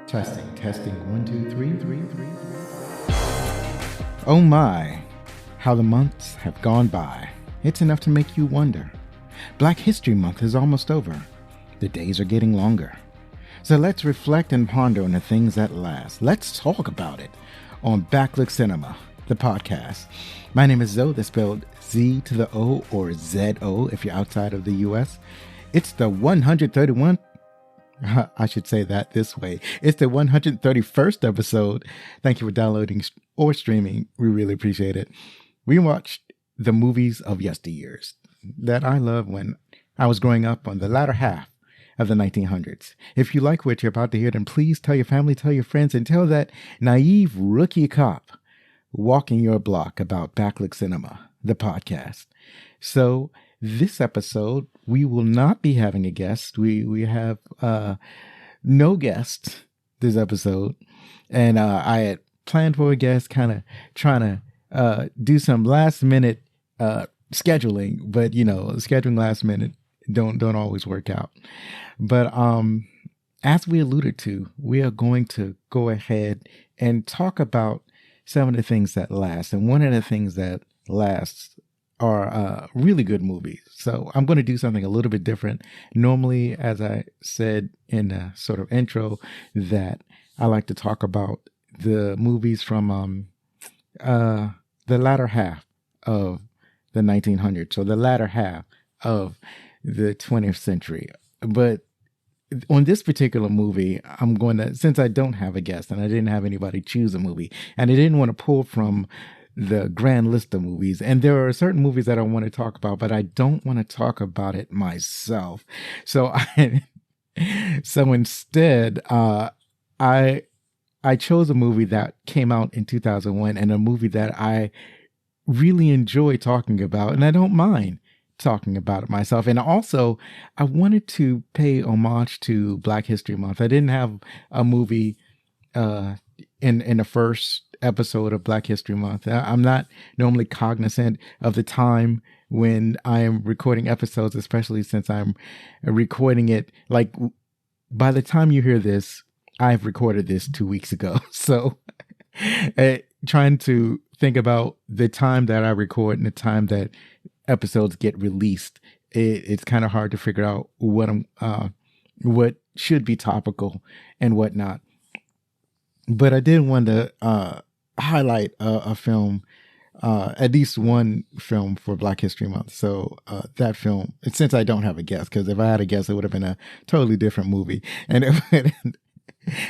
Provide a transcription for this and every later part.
Testing. 1, 2, 3. Oh my, how the months have gone by. It's enough to make you wonder. Black History Month is almost over. The days are getting longer. So let's reflect and ponder on the things that last. Let's talk about it on Backlook Cinema, the podcast. My name is Zoe, that's spelled Z to the O or Z-O if you're outside of the U.S. It's the 131st. I should say that this way. It's the 131st episode. Thank you for downloading or streaming. We really appreciate it. We watched the movies of yesteryears that I loved when I was growing up on the latter half of the 1900s. If you like what you're about to hear, then please tell your family, tell your friends, and tell that naive rookie cop walking your block about Backlook Cinema, the podcast. So this episode, we will not be having a guest. We have no guest this episode. And I had planned for a guest, kind of trying to do some last minute scheduling, but scheduling last minute don't always work out. But as we alluded to, we are going to go ahead and talk about some of the things that last. And one of the things that lasts are really good movies. So I'm going to do something a little bit different. Normally, as I said in a sort of intro, that I like to talk about the movies from the latter half of the 1900s, so the latter half of the 20th century. But on this particular movie, I'm going to, since I don't have a guest and I didn't have anybody choose a movie, and I didn't want to pull from the grand list of movies, and there are certain movies that I want to talk about, but I don't want to talk about it myself. So instead, I chose a movie that came out in 2001 and a movie that I really enjoy talking about, and I don't mind talking about it myself. And also, I wanted to pay homage to Black History Month. I didn't have a movie in the first episode of Black History Month. I'm not normally cognizant of the time when I am recording episodes, especially since I'm recording it. Like, by the time you hear this, I've recorded this 2 weeks ago. So trying to think about the time that I record and the time that episodes get released, it's kind of hard to figure out what should be topical and what not. But I did want to highlight a film, at least one film for Black History Month. So that film, since I don't have a guest, because if I had a guest, it would have been a totally different movie, and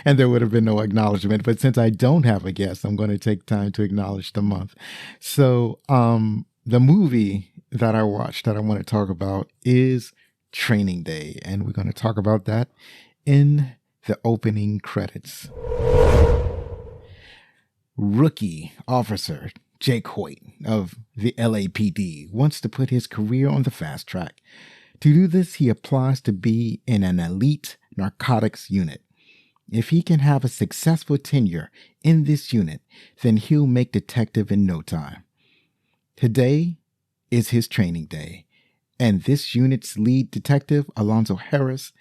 and there would have been no acknowledgement. But since I don't have a guest, I'm going to take time to acknowledge the month. So the movie that I watched that I want to talk about is Training Day, and we're going to talk about that in the opening credits. Rookie officer Jake Hoyt of the LAPD wants to put his career on the fast track. To do this, he applies to be in an elite narcotics unit. If he can have a successful tenure in this unit, then he'll make detective in no time. Today is his training day, and this unit's lead detective, Alonzo Harris,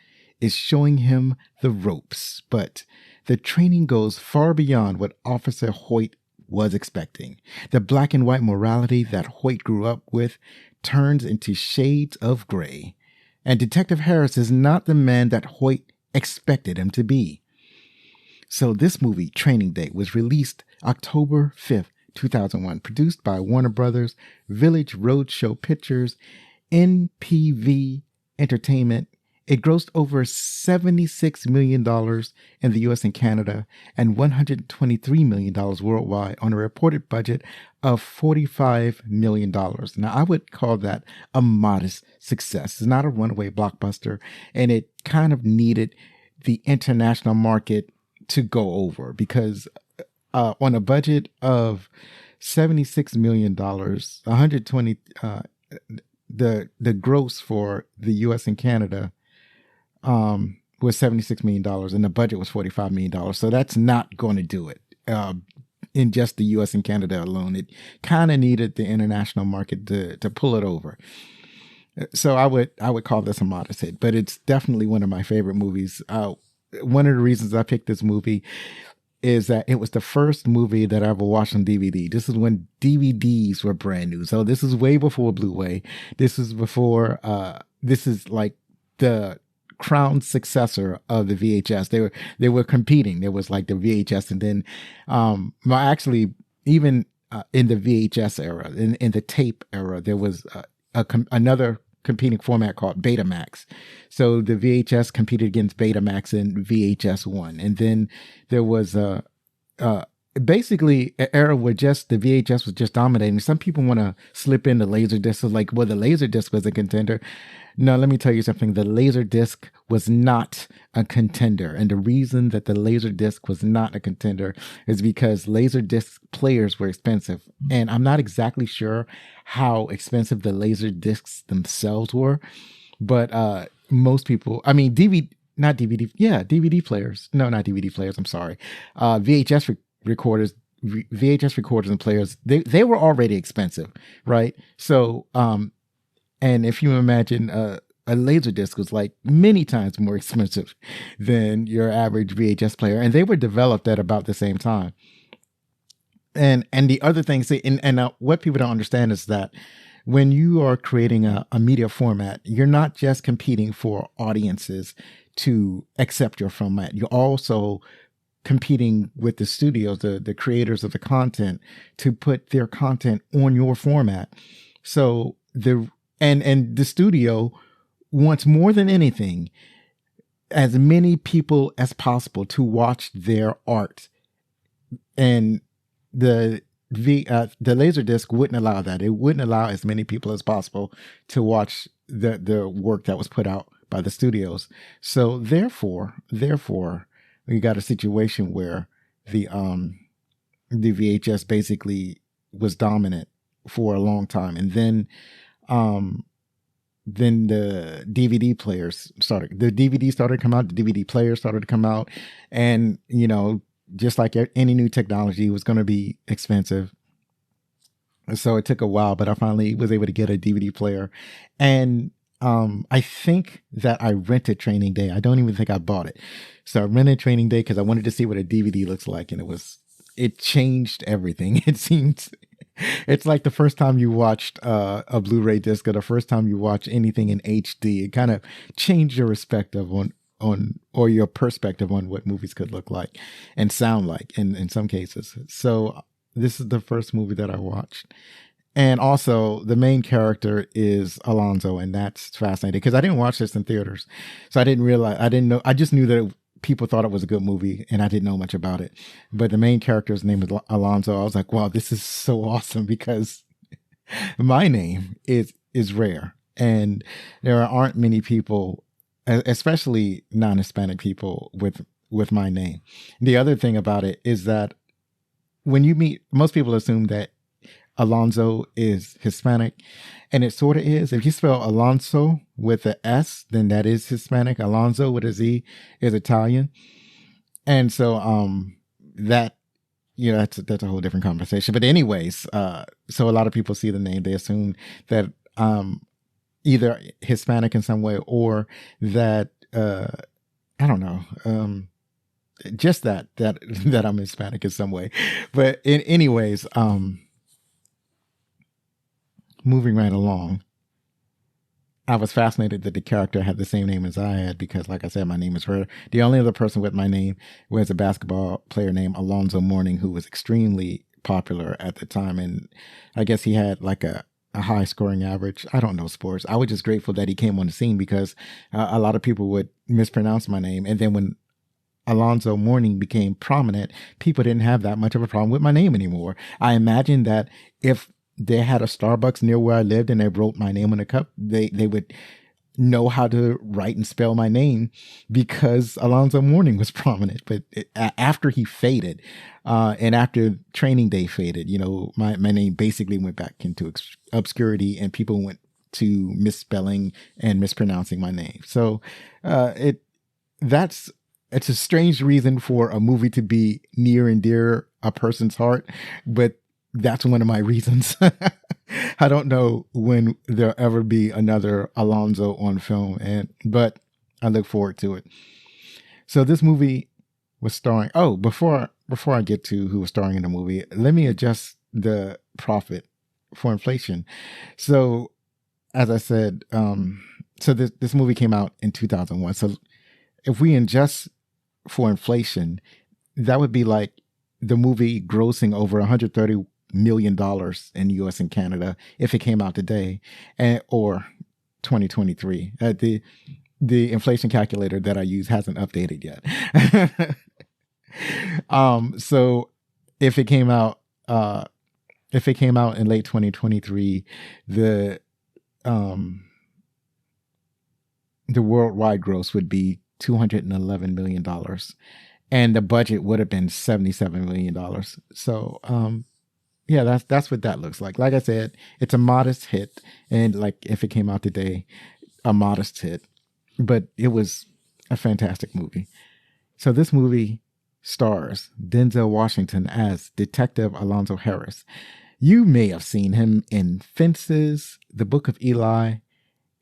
is showing him the ropes, but the training goes far beyond what Officer Hoyt was expecting. The black and white morality that Hoyt grew up with turns into shades of gray, and Detective Harris is not the man that Hoyt expected him to be. So this movie, Training Day, was released October 5th, 2001, produced by Warner Brothers, Village Roadshow Pictures, NPV Entertainment. It grossed over $76 million in the U.S. and Canada and $123 million worldwide on a reported budget of $45 million. Now, I would call that a modest success. It's not a runaway blockbuster, and it kind of needed the international market to go over, because on a budget of $76 million, 120 the gross for the U.S. and Canada was $76 million, and the budget was $45 million. So that's not going to do it in just the U.S. and Canada alone. It kind of needed the international market to pull it over. So I would call this a modest hit, but it's definitely one of my favorite movies. one of the reasons I picked this movie is that it was the first movie that I ever watched on DVD. This is when DVDs were brand new. So this is way before Blu-ray. This is before, this is like the crown successor of the VHS. They were competing. There was like the VHS, and then, well, actually, even in the VHS era, in the tape era, there was another competing format called Betamax. So the VHS competed against Betamax and VHS won. And then there was basically an era where just the VHS was just dominating. Some people want to slip in the Laserdisc. So like, well, the Laserdisc was a contender. No, let me tell you something. The Laserdisc was not a contender. And the reason that the Laserdisc was not a contender is because Laserdisc players were expensive. And I'm not exactly sure how expensive the Laserdiscs themselves were. But most people, I mean, DVD players. No, not DVD players. I'm sorry. VHS recorders and players, they were already expensive, right? So, and if you imagine a Laserdisc was like many times more expensive than your average VHS player, and they were developed at about the same time. And the other thing, what people don't understand is that when you are creating a media format, you're not just competing for audiences to accept your format. You're also competing with the studios, the creators of the content, to put their content on your format. So and the studio wants more than anything as many people as possible to watch their art. And the Laserdisc wouldn't allow that. It wouldn't allow as many people as possible to watch the work that was put out by the studios. So therefore, we got a situation where the VHS basically was dominant for a long time, and then the DVD players started. The DVD started to come out. The DVD players started to come out, and just like any new technology, it was going to be expensive. So it took a while, but I finally was able to get a DVD player, and I think that I rented Training Day. I don't even think I bought it. So I rented Training Day because I wanted to see what a DVD looks like, and it changed everything. It seems it's like the first time you watched a Blu-ray disc, or the first time you watch anything in HD. It kind of changed your perspective or your perspective on what movies could look like and sound like in some cases. So this is the first movie that I watched. And also the main character is Alonzo, and that's fascinating because I didn't watch this in theaters. So I didn't know. I just knew that people thought it was a good movie, and I didn't know much about it. But the main character's name is Alonzo. I was like, wow, this is so awesome because my name is rare, and there aren't many people, especially non-Hispanic people, with my name. The other thing about it is that when you meet, most people assume that Alonzo is Hispanic, and it sort of is. If you spell Alonso with an S, then that is Hispanic. Alonzo with a Z is Italian. And so that's a whole different conversation. But anyways, so a lot of people see the name, they assume that either Hispanic in some way, or that I don't know, just that I'm Hispanic in some way. But anyways, moving right along, I was fascinated that the character had the same name as I had because, like I said, my name is rare. The only other person with my name was a basketball player named Alonzo Mourning, who was extremely popular at the time. And I guess he had like a high scoring average. I don't know sports. I was just grateful that he came on the scene because a lot of people would mispronounce my name. And then when Alonzo Mourning became prominent, people didn't have that much of a problem with my name anymore. I imagine that if they had a Starbucks near where I lived and they wrote my name on a cup, they would know how to write and spell my name because Alonzo Mourning was prominent. But after he faded, and after Training Day faded, my name basically went back into obscurity, and people went to misspelling and mispronouncing my name. So it's a strange reason for a movie to be near and dear a person's heart, but that's one of my reasons. I don't know when there'll ever be another Alonzo on film, but I look forward to it. So this movie was starring. Oh, before I get to who was starring in the movie, let me adjust the profit for inflation. So as I said, so this movie came out in 2001. So if we adjust for inflation, that would be like the movie grossing over $130 million in the U.S. and Canada if it came out today, or 2023. The inflation calculator that I use hasn't updated yet. So if it came out in late 2023, the worldwide gross would be $211 million, and the budget would have been $77 million. So, yeah, that's what that looks like. Like I said, it's a modest hit, and like if it came out today, a modest hit, but it was a fantastic movie. So this movie stars Denzel Washington as Detective Alonzo Harris. You may have seen him in Fences, The Book of Eli,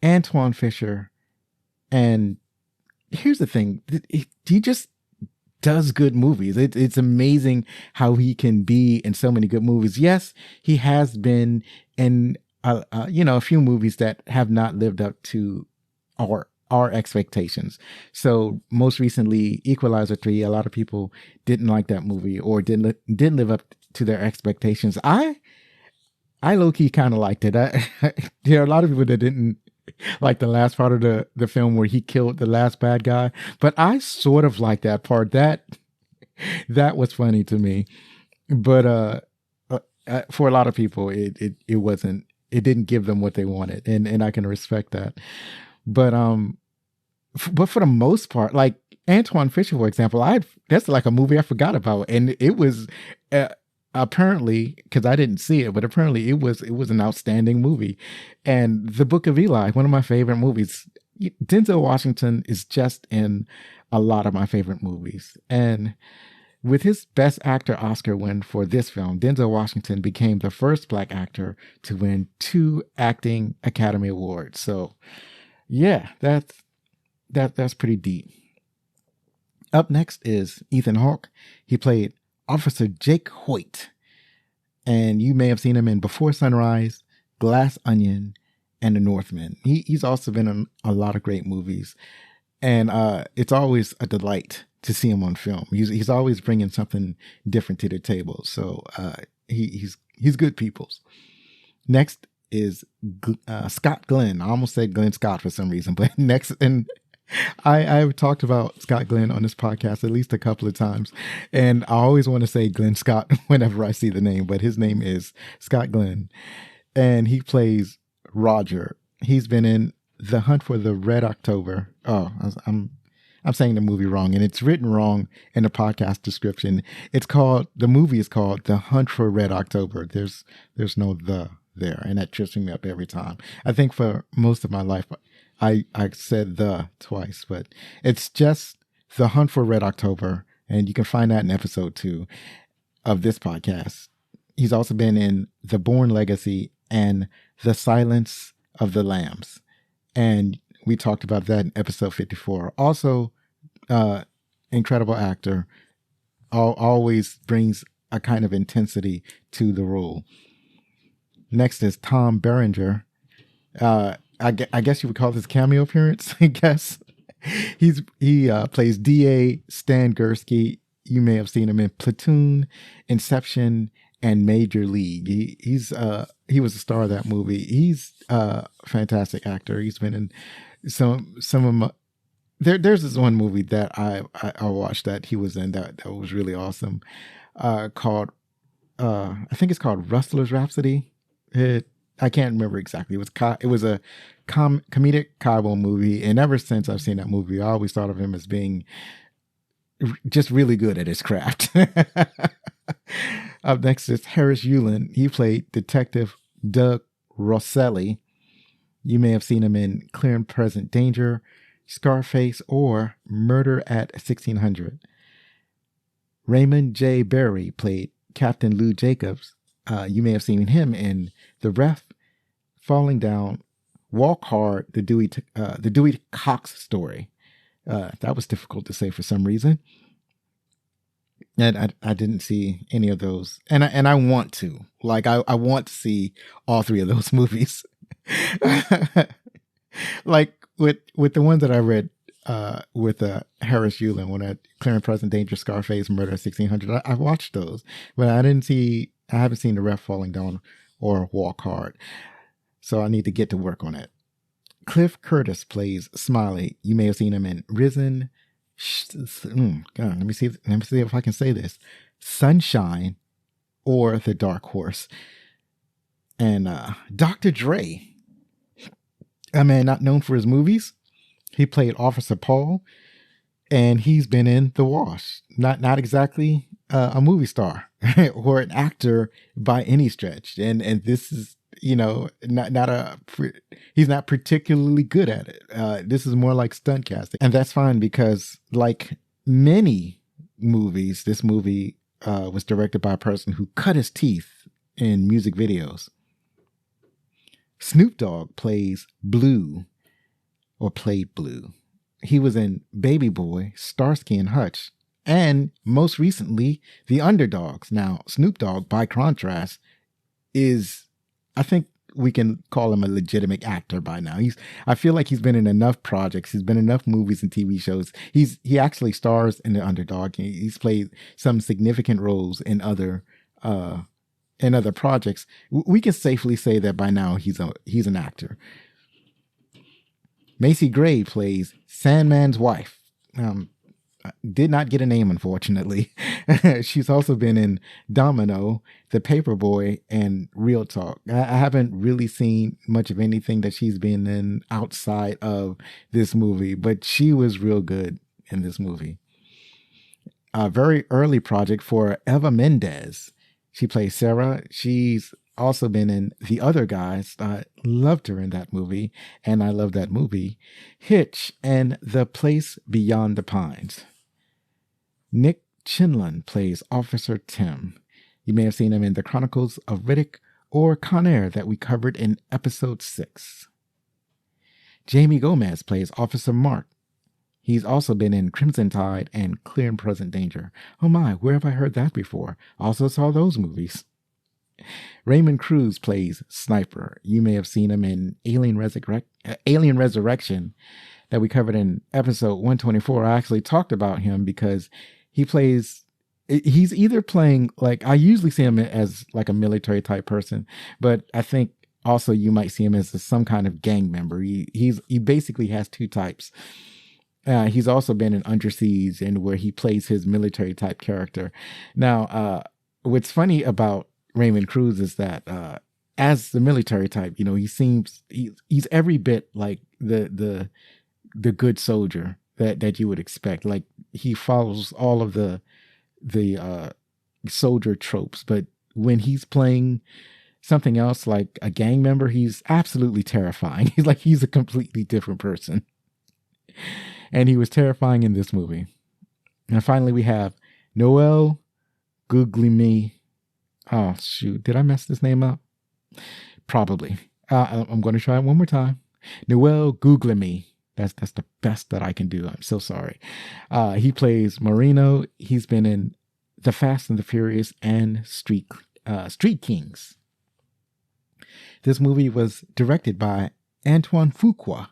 Antoine Fisher, and here's the thing: he just does good movies. It's amazing how he can be in so many good movies. Yes, he has been in a few movies that have not lived up to our expectations. So most recently, Equalizer 3. A lot of people didn't like that movie or didn't live up to their expectations. I low key kind of liked it. There are a lot of people that didn't like the last part of the film where he killed the last bad guy, but I sort of like that part. That was funny to me. But for a lot of people, it wasn't. It didn't give them what they wanted, and I can respect that. But for the most part, like Antoine Fisher, for example, that's like a movie I forgot about, and it was. Apparently, because I didn't see it, but apparently it was an outstanding movie. And The Book of Eli, one of my favorite movies. Denzel Washington is just in a lot of my favorite movies. And with his Best Actor Oscar win for this film, Denzel Washington became the first Black actor to win 2 Acting Academy Awards. So, yeah, that's pretty deep. Up next is Ethan Hawke. He played Officer Jake Hoyt, and you may have seen him in Before Sunrise, Glass Onion, and The Northman. He's also been in a lot of great movies, and it's always a delight to see him on film. He's always bringing something different to the table, so he's good peoples. Next is Scott Glenn. I almost said Glenn Scott for some reason, but next, and I've talked about Scott Glenn on this podcast at least a couple of times, and I always want to say Glenn Scott whenever I see the name, but his name is Scott Glenn, and he plays Roger. He's been in The Hunt for the Red October. Oh, I'm saying the movie wrong, and it's written wrong in the podcast description. The movie is called The Hunt for Red October. There's no the there, and that trips me up every time. I think for most of my life, I said the twice, but it's just The Hunt for Red October, and you can find that in episode 2 of this podcast. He's also been in The Bourne Legacy and The Silence of the Lambs, and we talked about that in episode 54. Also, incredible actor, always brings a kind of intensity to the role. Next is Tom Berenger. I guess you would call this cameo appearance. I guess he plays D.A. Stan Gursky. You may have seen him in Platoon, Inception, and Major League. He was a star of that movie. He's a fantastic actor. He's been in some of my. There's this one movie that I watched that he was in that was really awesome. Called I think it's called Rustler's Rhapsody. I can't remember exactly. It was a comedic cowboy movie, and ever since I've seen that movie, I always thought of him as being just really good at his craft. Up next is Harris Yulin. He played Detective Doug Rosselli. You may have seen him in Clear and Present Danger, Scarface, or Murder at 1600. Raymond J. Berry played Captain Lou Jacobs. You may have seen him in The Ref, Falling Down, Walk Hard, the Dewey Cox Story. That was difficult to say for some reason. And I didn't see any of those. And I want to. Like, I want to see all three of those movies. Like, with the ones that I read with Harris Yulin, when I Clear and Present Danger, Scarface, Murder 1600, I watched those. But I haven't seen The Ref Falling Down or Walk Hard. So I need to get to work on it. Cliff Curtis plays Smiley. You may have seen him in Risen. God, let me see if I can say this. Sunshine or The Dark Horse. And Dr. Dre. A man not known for his movies. He played Officer Paul, and he's been in The Wash. Not exactly a movie star or an actor by any stretch. And this is, he's not particularly good at it. This is more like stunt casting. And that's fine because, like many movies, this movie was directed by a person who cut his teeth in music videos. Snoop Dogg plays Blue, or played Blue. He was in Baby Boy, Starsky and Hutch, and most recently, The Underdogs. Now, Snoop Dogg, by contrast, is, I think we can call him a legitimate actor by now. I feel like he's been in enough projects. He's been in enough movies and TV shows. He actually stars in The Underdog. He's played some significant roles in other projects. We can safely say that by now he's an actor. Macy Gray plays Sandman's wife. Did not get a name, unfortunately. She's also been in Domino, The Paperboy, and Real Talk. I haven't really seen much of anything that she's been in outside of this movie, but she was real good in this movie. A very early project for Eva Mendes. She plays Sarah. She's also been in The Other Guys. I loved her in that movie, and I love that movie. Hitch and The Place Beyond the Pines. Nick Chinlund plays Officer Tim. You may have seen him in The Chronicles of Riddick or Con Air that we covered in episode 6. Jamie Gomez plays Officer Mark. He's also been in Crimson Tide and Clear and Present Danger. Oh my, where have I heard that before? Also saw those movies. Raymond Cruz plays Sniper. You may have seen him in Alien Resurrection that we covered in episode 124. I actually talked about him because he's either playing, like, I usually see him as like a military type person, but I think also you might see him as some kind of gang member. He basically has two types. He's also been in Under Siege, and where he plays his military type character. Now, what's funny about Raymond Cruz is that as the military type, he's every bit like the good soldier that you would expect. Like, he follows all of the soldier tropes, but when he's playing something else like a gang member, he's absolutely terrifying. He's a completely different person. And he was terrifying in this movie. And finally, we have Noel Guglielmi. Oh, shoot. Did I mess this name up? Probably. I'm going to try it one more time. Noel Guglielmi. That's the best that I can do. I'm so sorry. He plays Marino. He's been in The Fast and the Furious and Street Kings. This movie was directed by Antoine Fuqua.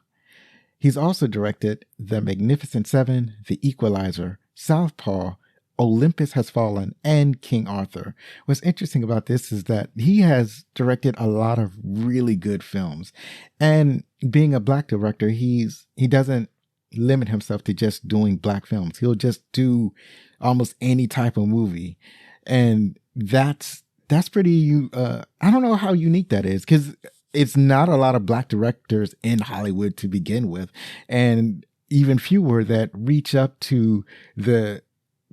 He's also directed The Magnificent Seven, The Equalizer, Southpaw, Olympus Has Fallen, and King Arthur. What's interesting about this is that he has directed a lot of really good films. And being a black director, he doesn't limit himself to just doing black films. He'll just do almost any type of movie. And that's pretty, I don't know how unique that is, because it's not a lot of black directors in Hollywood to begin with, and even fewer that reach up to the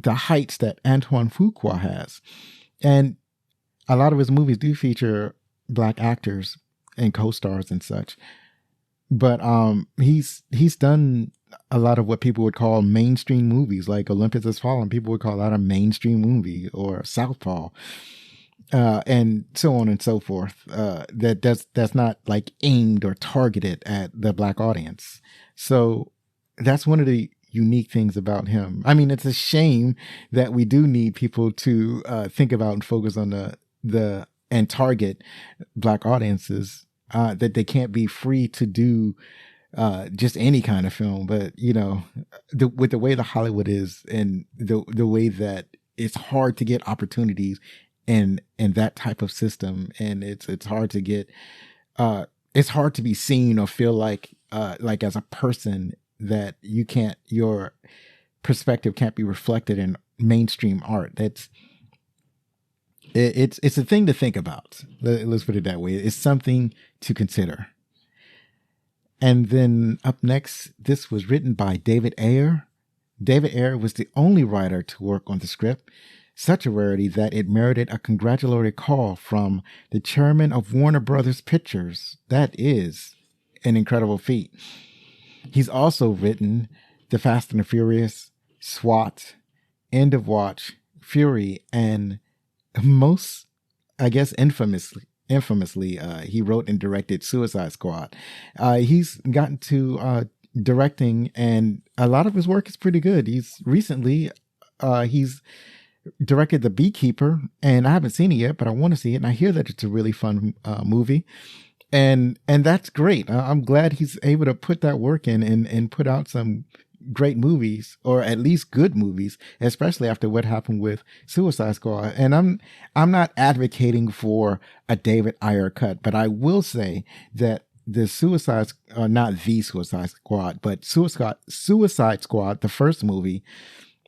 heights that Antoine Fuqua has. And a lot of his movies do feature black actors and co-stars and such. But he's done a lot of what people would call mainstream movies, like Olympus Has Fallen. People would call that a mainstream movie, or Southpaw. And so on and so forth. That's not like aimed or targeted at the black audience. So that's one of the unique things about him. I mean, it's a shame that we do need people to think about and focus on the and target Black audiences, that they can't be free to do just any kind of film. But with the way the Hollywood is, and the way that it's hard to get opportunities in that type of system, and it's hard to get it's hard to be seen or feel like as a person that your perspective can't be reflected in mainstream art. It's a thing to think about. Let's put it that way. It's something to consider. And then up next, this was written by David Ayer. David Ayer was the only writer to work on the script, such a rarity that it merited a congratulatory call from the chairman of Warner Brothers Pictures. That is an incredible feat. He's also written The Fast and the Furious, SWAT, End of Watch, Fury, and most, I guess, infamously, he wrote and directed Suicide Squad. He's gotten to directing, and a lot of his work is pretty good. He's directed The Beekeeper, and I haven't seen it yet, but I want to see it, and I hear that it's a really fun movie. And that's great. I'm glad he's able to put that work in and put out some great movies, or at least good movies, especially after what happened with Suicide Squad. And I'm not advocating for a David Ayer cut, but I will say that the Suicide Squad, but Suicide Squad, the first movie,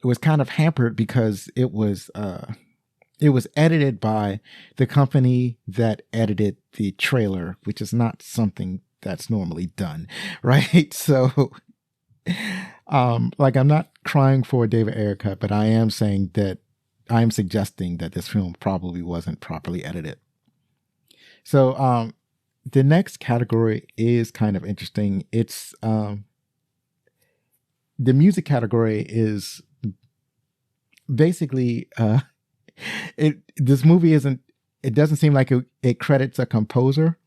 was kind of hampered because it was edited by the company that edited the trailer, which is not something that's normally done, right? So I'm not crying for a David Ayer cut, but I am suggesting that this film probably wasn't properly edited. So the next category is kind of interesting. It's the music category is basically this movie it doesn't seem like it credits a composer.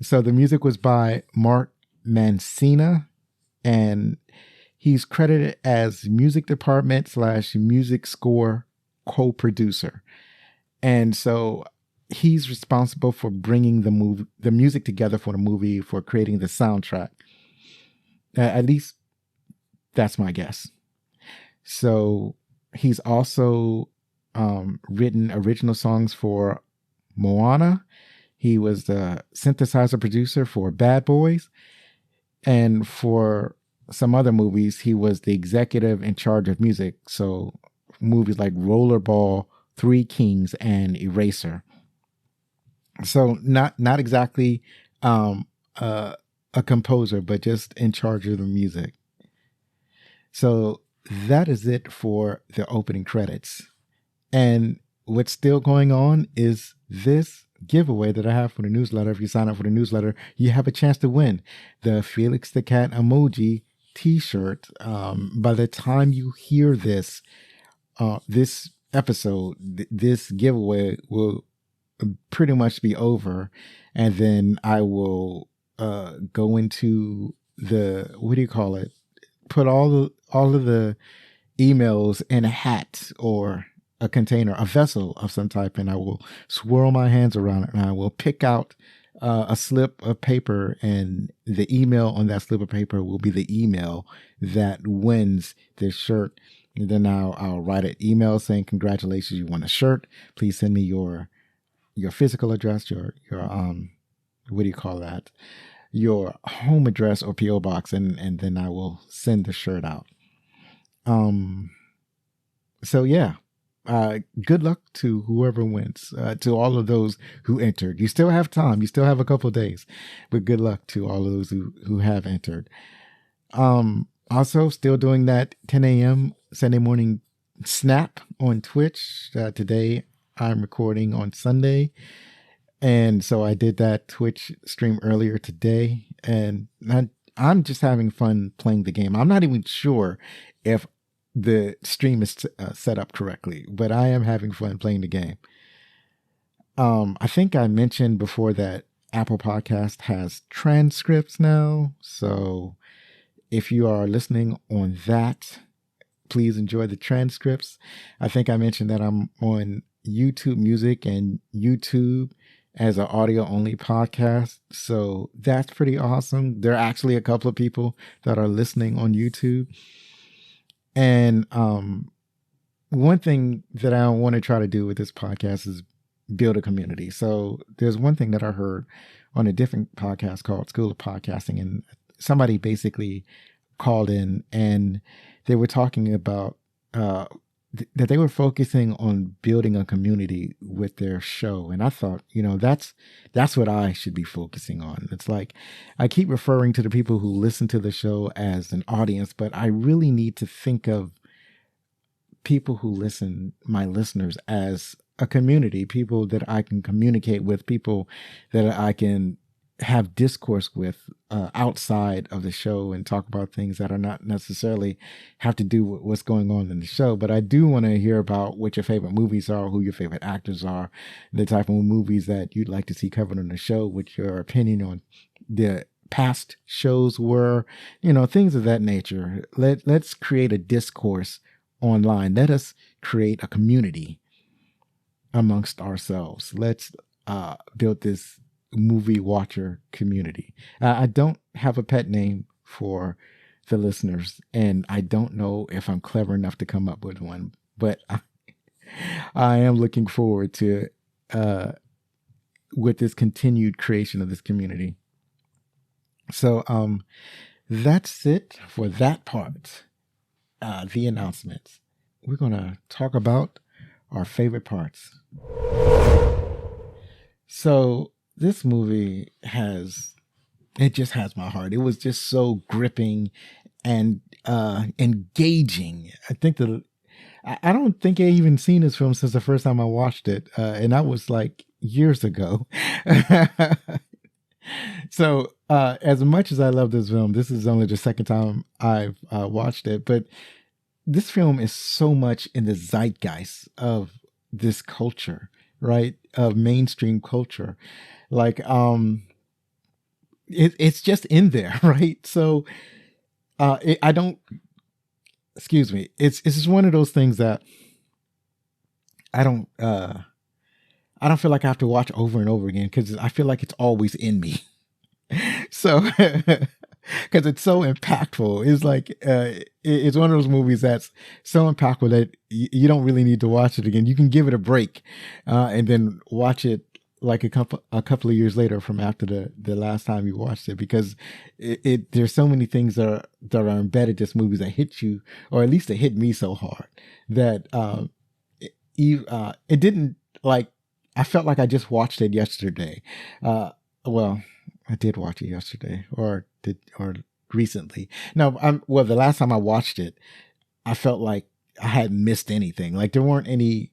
So the music was by Mark Mancina, and he's credited as music department / music score co-producer. And so he's responsible for bringing the music together for the movie, for creating the soundtrack. At least that's my guess. So he's also written original songs for Moana. He was the synthesizer producer for Bad Boys. And for some other movies, he was the executive in charge of music. So movies like Rollerball, Three Kings, and Eraser. So not exactly a composer, but just in charge of the music. So that is it for the opening credits. And what's still going on is this giveaway that I have for the newsletter. If you sign up for the newsletter, you have a chance to win the Felix the Cat emoji t-shirt. By the time you hear this episode, this giveaway will pretty much be over. And then I will go into the, what do you call it? Put all of the emails in a hat or a container, a vessel of some type, and I will swirl my hands around it, and I will pick out a slip of paper, and the email on that slip of paper will be the email that wins this shirt. And then I'll write an email saying, congratulations, you won a shirt. Please send me your physical address, your what do you call that? Your home address or PO box, and then I will send the shirt out. So yeah. Good luck to whoever wins, to all of those who entered. You still have time. You still have a couple of days, but good luck to all of those who have entered. Also still doing that 10 a.m. Sunday morning snap on Twitch. Today I'm recording on Sunday. And so I did that Twitch stream earlier today, and I'm just having fun playing the game. I'm not even sure if the stream is set up correctly, but I am having fun playing the game. I think I mentioned before that Apple Podcast has transcripts now. So if you are listening on that, please enjoy the transcripts. I think I mentioned that I'm on YouTube Music and YouTube as an audio only podcast. So that's pretty awesome. There are actually a couple of people that are listening on YouTube. And one thing that I want to try to do with this podcast is build a community. So there's one thing that I heard on a different podcast called School of Podcasting, and somebody basically called in and they were talking about that they were focusing on building a community with their show. And I thought, that's what I should be focusing on. It's like I keep referring to the people who listen to the show as an audience, but I really need to think of people who listen, my listeners, as a community, people that I can communicate with, people that I can have discourse with outside of the show and talk about things that are not necessarily have to do with what's going on in the show. But I do want to hear about what your favorite movies are, who your favorite actors are, the type of movies that you'd like to see covered on the show, what your opinion on the past shows were, things of that nature. Let's create a discourse online. Let us create a community amongst ourselves. Let's build this movie watcher community. I don't have a pet name for the listeners, and I don't know if I'm clever enough to come up with one, but I am looking forward to with this continued creation of this community. So that's it for that part. The announcements. We're going to talk about our favorite parts. So this movie just has my heart. It was just so gripping and engaging. I don't think I even seen this film since the first time I watched it. And that was like years ago. So as much as I love this film, this is only the second time I've watched it, but this film is so much in the zeitgeist of this culture, right? Of mainstream culture. Like, it's just in there, right? So, excuse me. It's just one of those things that I don't feel like I have to watch over and over again because I feel like it's always in me. So, because it's so impactful. It's like, it's one of those movies that's so impactful that you don't really need to watch it again. You can give it a break, and then watch it like a couple of years later from after the last time you watched it, because there's so many things that are embedded in this movie that hit you, or at least it hit me so hard that it didn't, like, I felt like I just watched it yesterday. Well, I did watch it yesterday or recently. No, the last time I watched it, I felt like I hadn't missed anything. Like there weren't any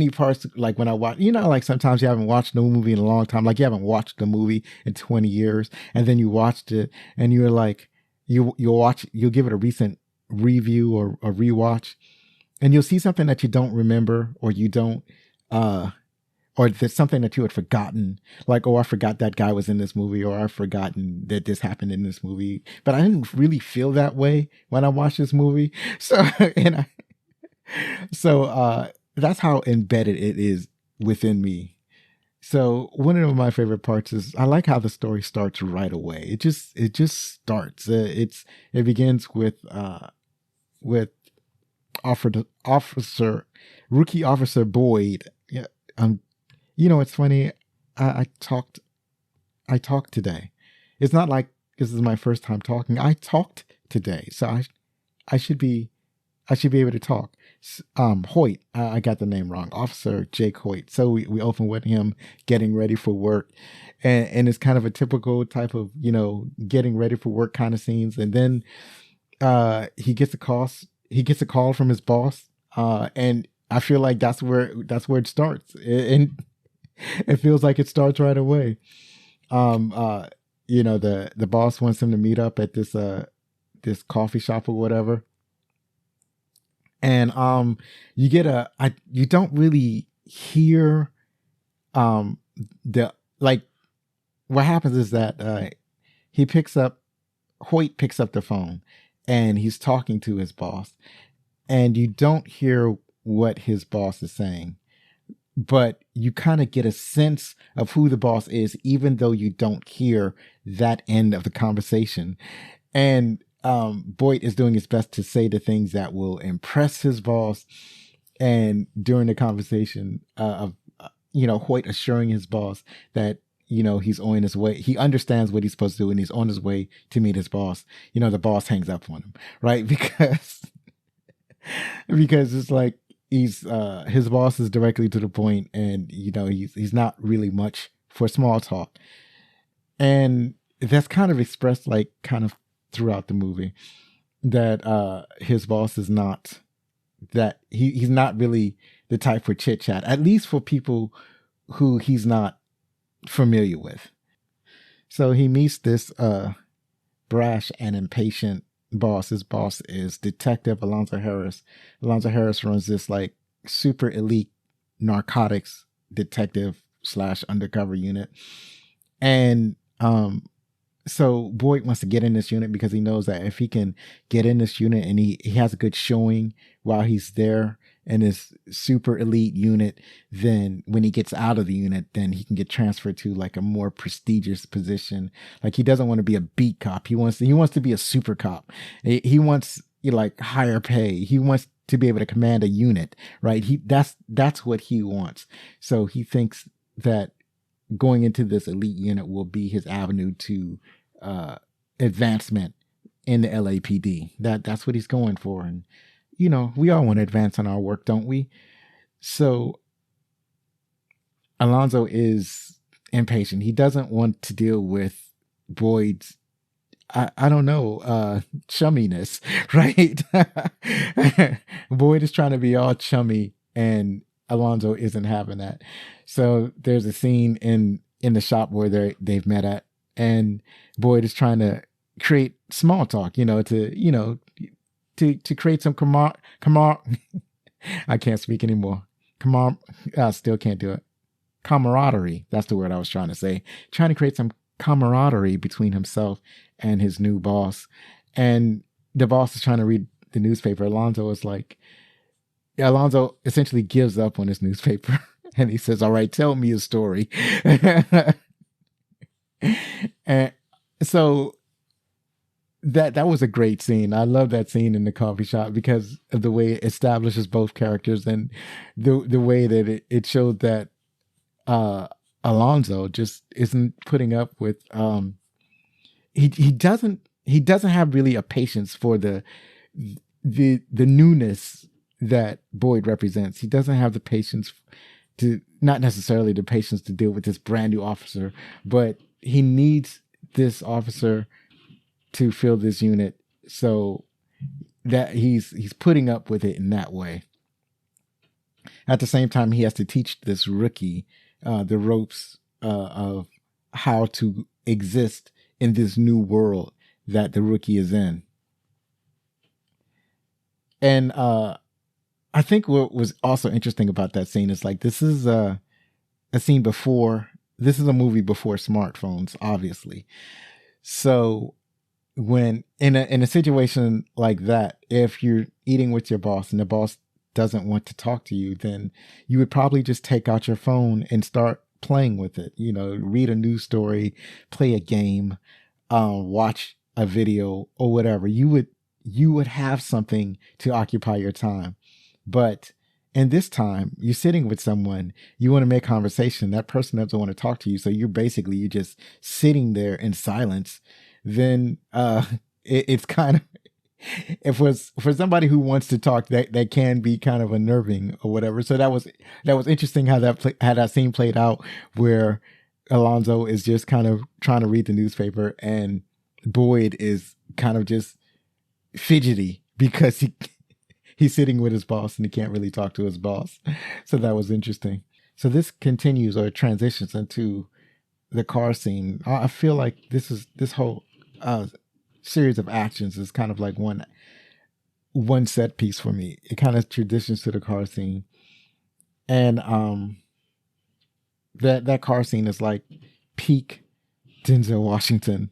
parts, like when I watch, like sometimes you haven't watched a movie in a long time, like you haven't watched a movie in 20 years, and then you watched it and you're like, you'll give it a recent review or a rewatch, and you'll see something that you don't remember, or you don't, or there's something that you had forgotten, like, oh, I forgot that guy was in this movie, or I've forgotten that this happened in this movie. But I didn't really feel that way when I watched this movie. So, that's how embedded it is within me. So one of my favorite parts is I like how the story starts right away. It just starts. It begins with rookie officer Boyd. Yeah. It's funny. I talked today. It's not like this is my first time talking. I talked today, so I should be able to talk. Hoyt, I got the name wrong. Officer Jake Hoyt. So we open with him getting ready for work, and it's kind of a typical type of getting ready for work kind of scenes. And then he gets a call. He gets a call from his boss, and I feel like that's where it starts. And it feels like it starts right away. The boss wants him to meet up at this coffee shop or whatever. And you don't really hear what happens is that he picks up Hoyt picks up the phone and he's talking to his boss, and you don't hear what his boss is saying, but you kind of get a sense of who the boss is, even though you don't hear that end of the conversation. And Boyd is doing his best to say the things that will impress his boss. And during the conversation Hoyt assuring his boss that, he's on his way. He understands what he's supposed to do and he's on his way to meet his boss. The boss hangs up on him, right? Because it's like his boss is directly to the point, and, he's not really much for small talk. And that's kind of expressed like kind of throughout the movie, that his boss is not that he's not really the type for chit chat, at least for people who he's not familiar with. So he meets this brash and impatient boss. His boss is Detective Alonzo Harris. Alonzo Harris runs this like super elite narcotics detective / undercover unit. And so Boyd wants to get in this unit because he knows that if he can get in this unit and he has a good showing while he's there in this super elite unit, then when he gets out of the unit, then he can get transferred to like a more prestigious position. Like, he doesn't want to be a beat cop. He wants to be a super cop. He wants like higher pay. He wants to be able to command a unit, right? That's what he wants. So he thinks that going into this elite unit will be his avenue to advancement in the LAPD. That's what he's going for. And, we all want to advance on our work, don't we? So Alonzo is impatient. He doesn't want to deal with Boyd's, I don't know, chumminess, right? Boyd is trying to be all chummy, and Alonzo isn't having that. So there's a scene in the shop where they've met at, and Boyd is trying to create small talk, to create some I can't speak anymore. I still can't do it. Camaraderie. That's the word I was trying to say. Trying to create some camaraderie between himself and his new boss. And the boss is trying to read the newspaper. Alonzo essentially gives up on his newspaper, and he says, "All right, tell me a story." And so that was a great scene. I love that scene in the coffee shop because of the way it establishes both characters, and the way that it showed that Alonzo just isn't putting up with he doesn't have really a patience for the newness that Boyd represents. He doesn't have the patience not necessarily the patience to deal with this brand new officer, but he needs this officer to fill this unit, so that he's putting up with it in that way. At the same time, he has to teach this rookie the ropes of how to exist in this new world that the rookie is in. And I think what was also interesting about that scene is like, this is a scene before, this is a movie before smartphones, obviously. So when in a situation like that, if you're eating with your boss and the boss doesn't want to talk to you, then you would probably just take out your phone and start playing with it. Read a news story, play a game, watch a video or whatever. You would have something to occupy your time. But in this time, you're sitting with someone, you want to make conversation, that person doesn't want to talk to you, so you're just sitting there in silence. Then it's kind of, if for somebody who wants to talk, that can be kind of unnerving or whatever. So that was interesting how that scene played out, where Alonzo is just kind of trying to read the newspaper and Boyd is kind of just fidgety because he's sitting with his boss and he can't really talk to his boss. So that was interesting. So this continues or transitions into the car scene. I feel like this whole series of actions is kind of like one set piece for me. It kind of transitions to the car scene, and that car scene is like peak Denzel Washington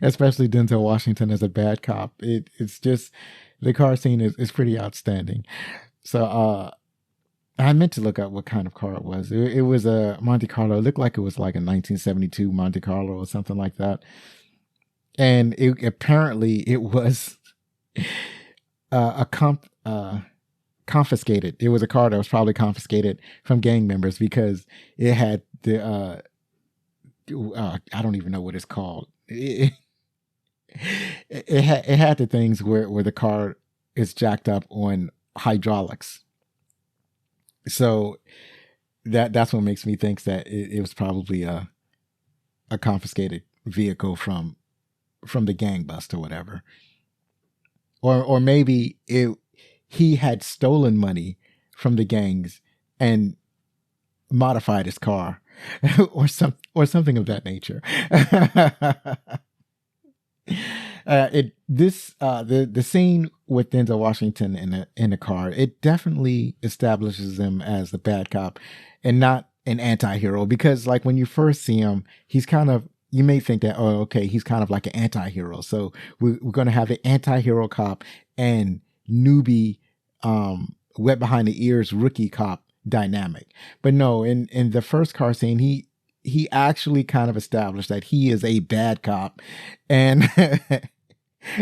especially Denzel Washington as a bad cop. It's just the car scene is pretty outstanding. So I meant to look up what kind of car it was. It was a Monte Carlo. It looked like it was like a 1972 Monte Carlo or something like that. And apparently it was confiscated. It was a car that was probably confiscated from gang members because it had the I don't even know what it's called. It had the things where the car is jacked up on hydraulics. So that's what makes me think that it was probably a confiscated vehicle from the gang bust or whatever. Or maybe he had stolen money from the gangs and modified his car or something of that nature. The scene with Denzel Washington in the car, it definitely establishes him as the bad cop and not an anti-hero, because like when you first see him, he's kind of, you may think that, oh, okay, he's kind of like an anti-hero. So we're going to have the anti-hero cop and newbie, wet behind the ears rookie cop dynamic. But no, in the first car scene, he actually kind of established that he is a bad cop, and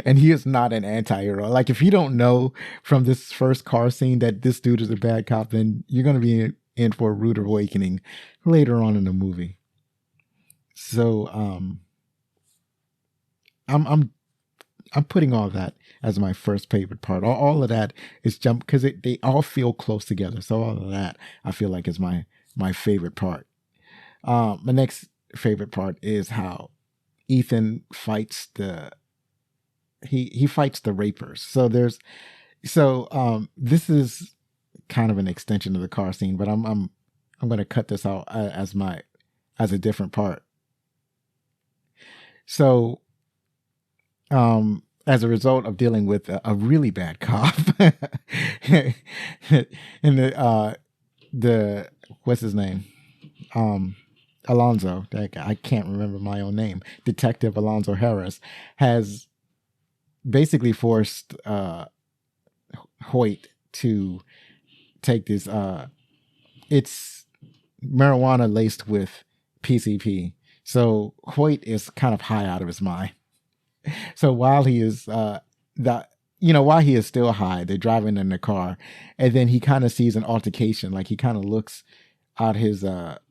and he is not an anti-hero. Like, if you don't know from this first car scene that this dude is a bad cop, then you're going to be in for a rude awakening later on in the movie. So I'm putting all that as my first favorite part. All of that is jump because they all feel close together. So all of that I feel like is my favorite part. My next favorite part is how Ethan fights he fights the rapers. So this is kind of an extension of the car scene, but I'm going to cut this out as a different part. So, as a result of dealing with a really bad cop, and the what's his name, Alonzo, that guy, I can't remember my own name, Detective Alonzo Harris, has basically forced Hoyt to take this. It's marijuana laced with PCP. So Hoyt is kind of high out of his mind. So while he is while he is still high, they're driving in the car, and then he kind of sees an altercation. Like, he kind of looks out his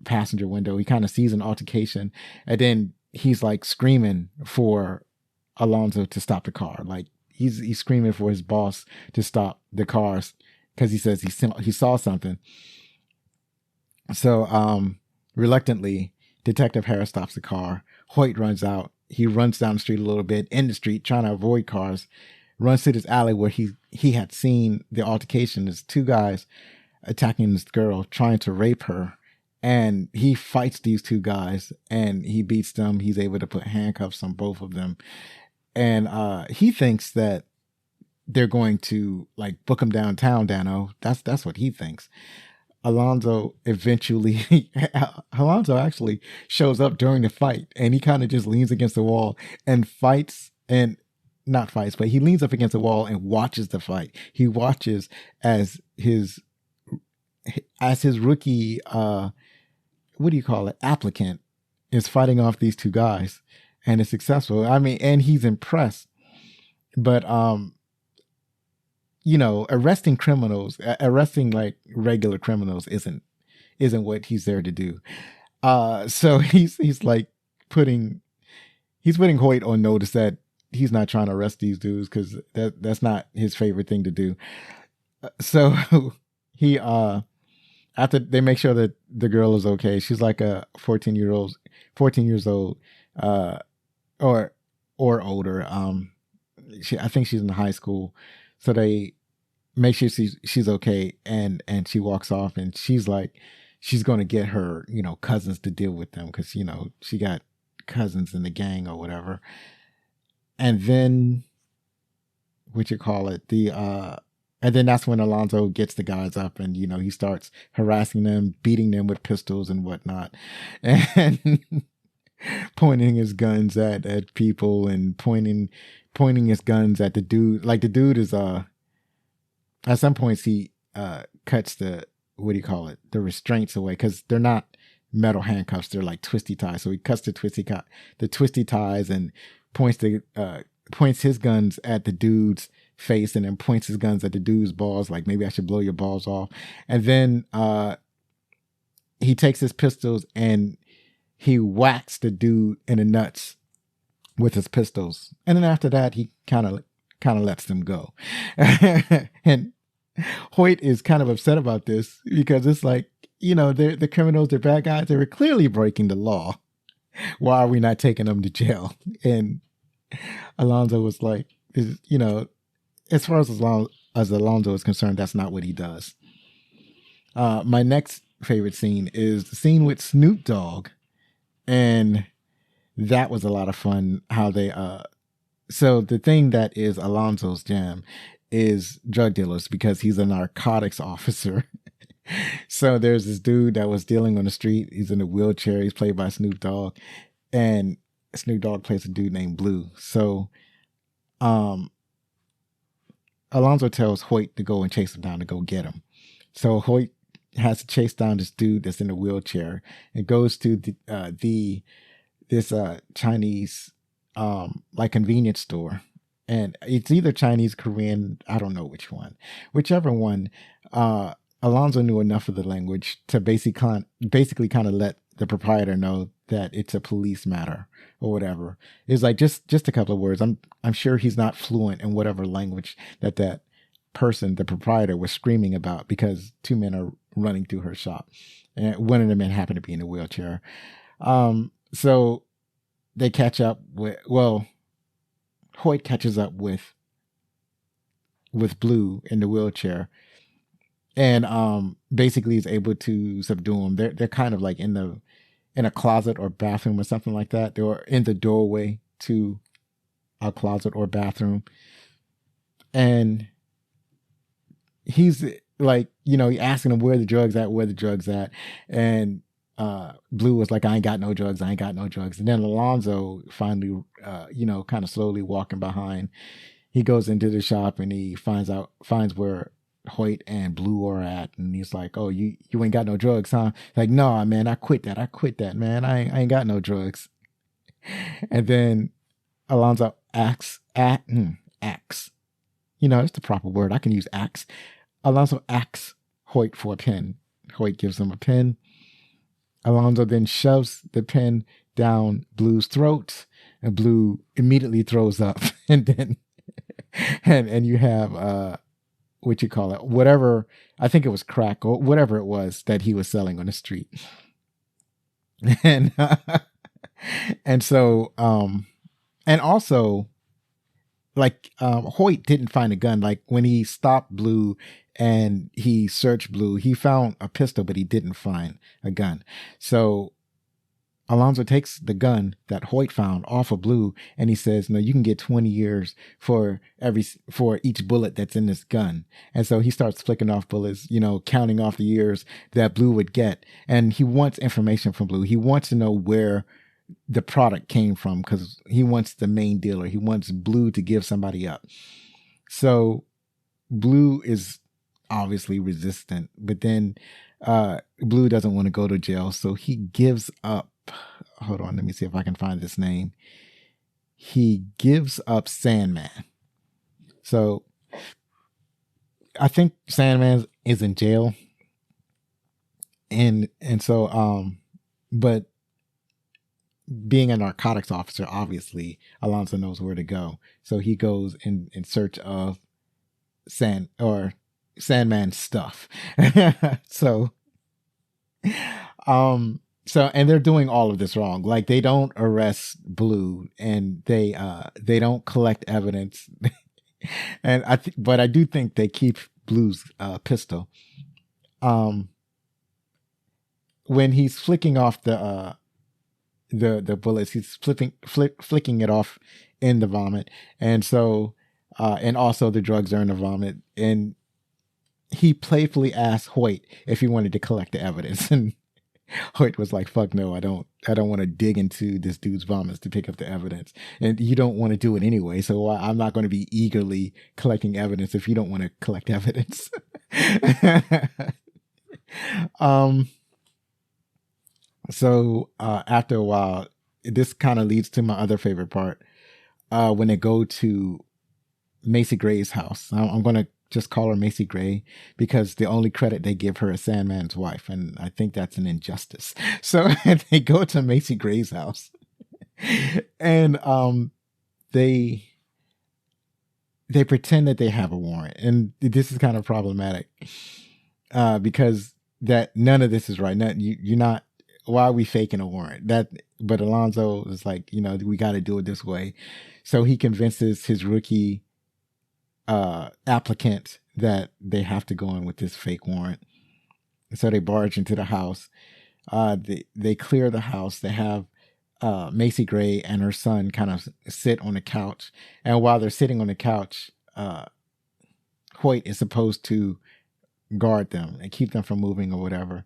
passenger window. He kind of sees an altercation, and then he's like screaming for Alonzo to stop the car. Like, he's screaming for his boss to stop the cars because he says he saw something. So reluctantly, Detective Harris stops the car. Hoyt runs out. He runs down the street a little bit, in the street, trying to avoid cars. Runs to this alley where he had seen the altercation. There's two guys attacking this girl, trying to rape her. And he fights these two guys, and he beats them. He's able to put handcuffs on both of them. And he thinks that they're going to, like, book him downtown, Dano. That's what he thinks. Alonzo actually shows up during the fight, and he kind of just leans against the wall and fights, and not fights, but he leans up against the wall and watches the fight. He watches as his rookie, what do you call it, applicant is fighting off these two guys, and is successful. I mean, and he's impressed, but arresting like regular criminals isn't what he's there to do. So he's like putting Hoyt on notice that he's not trying to arrest these dudes because that's not his favorite thing to do. So he after they make sure that the girl is okay, she's like a 14 years old, or older. I think she's in high school. So they make sure she's okay, and she walks off, and she's like, she's going to get her, cousins to deal with them because, she got cousins in the gang or whatever. And then, and then that's when Alonzo gets the guys up, and, he starts harassing them, beating them with pistols and whatnot. And pointing his guns at people and pointing his guns at the dude. Like the dude is at some points he cuts the, what do you call it, the restraints away, because they're not metal handcuffs, they're like twisty ties. So he cuts the twisty ties and points his guns at the dude's face, and then points his guns at the dude's balls, like maybe I should blow your balls off. And then he takes his pistols and he whacks the dude in the nuts with his pistols. And then after that, he kind of lets them go. And Hoyt is kind of upset about this because it's like, they're the criminals, they're bad guys. They were clearly breaking the law. Why are we not taking them to jail? And Alonzo was like, as far as Alonzo is concerned, that's not what he does. My next favorite scene is the scene with Snoop Dogg. And that was a lot of fun how they, so the thing that is Alonzo's jam is drug dealers because he's a narcotics officer. So there's this dude that was dealing on the street. He's in a wheelchair. He's played by Snoop Dogg, and Snoop Dogg plays a dude named Blue. So, Alonzo tells Hoyt to go and chase him down to go get him. So Hoyt has to chase down this dude that's in a wheelchair and goes to this Chinese like convenience store, and it's either Chinese, Korean, I don't know which one. Whichever one, Alonzo knew enough of the language to basically kind of let the proprietor know that it's a police matter or whatever. It's like just a couple of words. I'm sure he's not fluent in whatever language that person, the proprietor, was screaming about, because two men are running through her shop, and one of the men happened to be in a wheelchair. So they catch up with, Hoyt catches up with Blue in the wheelchair, and basically is able to subdue them. They're kind of like in a closet or bathroom or something like that. They were in the doorway to a closet or bathroom, and he's like, he asking them where the drugs at, and Blue was like, I ain't got no drugs. And then Alonzo finally, kind of slowly walking behind, he goes into the shop and he finds where Hoyt and Blue are at, and he's like, oh, you ain't got no drugs, huh? Like, no, man, I quit that, man. I ain't got no drugs. And then Alonzo asks, it's the proper word. I can use axe. Alonzo asks Hoyt for a pen. Hoyt gives him a pen. Alonzo then shoves the pen down Blue's throat, and Blue immediately throws up. And then, and you have, what you call it, whatever, I think it was crack or whatever it was that he was selling on the street. And, and so, and also, like, Hoyt didn't find a gun. Like, when he stopped Blue and he searched Blue, he found a pistol, but he didn't find a gun. So Alonzo takes the gun that Hoyt found off of Blue, and he says, no, you can get 20 years for each bullet that's in this gun. And so he starts flicking off bullets, counting off the years that Blue would get. And he wants information from Blue. He wants to know where the product came from, because he wants the main dealer. He wants Blue to give somebody up. So Blue is obviously resistant, but then Blue doesn't want to go to jail, so he gives up. Hold on, let me see if I can find this name. He gives up Sandman. So I think Sandman is in jail, and so but being a narcotics officer, obviously Alonzo knows where to go, so he goes in search of Sandman stuff. So and they're doing all of this wrong. Like, they don't arrest Blue, and they don't collect evidence. And but I do think they keep Blue's pistol. When he's flicking off the bullets, he's flicking it off in the vomit, and so and also the drugs are in the vomit, and he playfully asked Hoyt if he wanted to collect the evidence, and Hoyt was like, fuck no, I don't want to dig into this dude's vomits to pick up the evidence. And you don't want to do it anyway. So I'm not going to be eagerly collecting evidence if you don't want to collect evidence. So after a while, this kind of leads to my other favorite part. When they go to Macy Gray's house, I'm going to just call her Macy Gray because the only credit they give her is Sandman's wife. And I think that's an injustice. So they go to Macy Gray's house and they pretend that they have a warrant. And this is kind of problematic because that none of this is right. You're not, why are we faking a warrant? But Alonzo is like, we got to do it this way. So he convinces his rookie applicant that they have to go in with this fake warrant. So they barge into the house. They clear the house. They have Macy Gray and her son kind of sit on the couch. And while they're sitting on the couch, Hoyt is supposed to guard them and keep them from moving or whatever.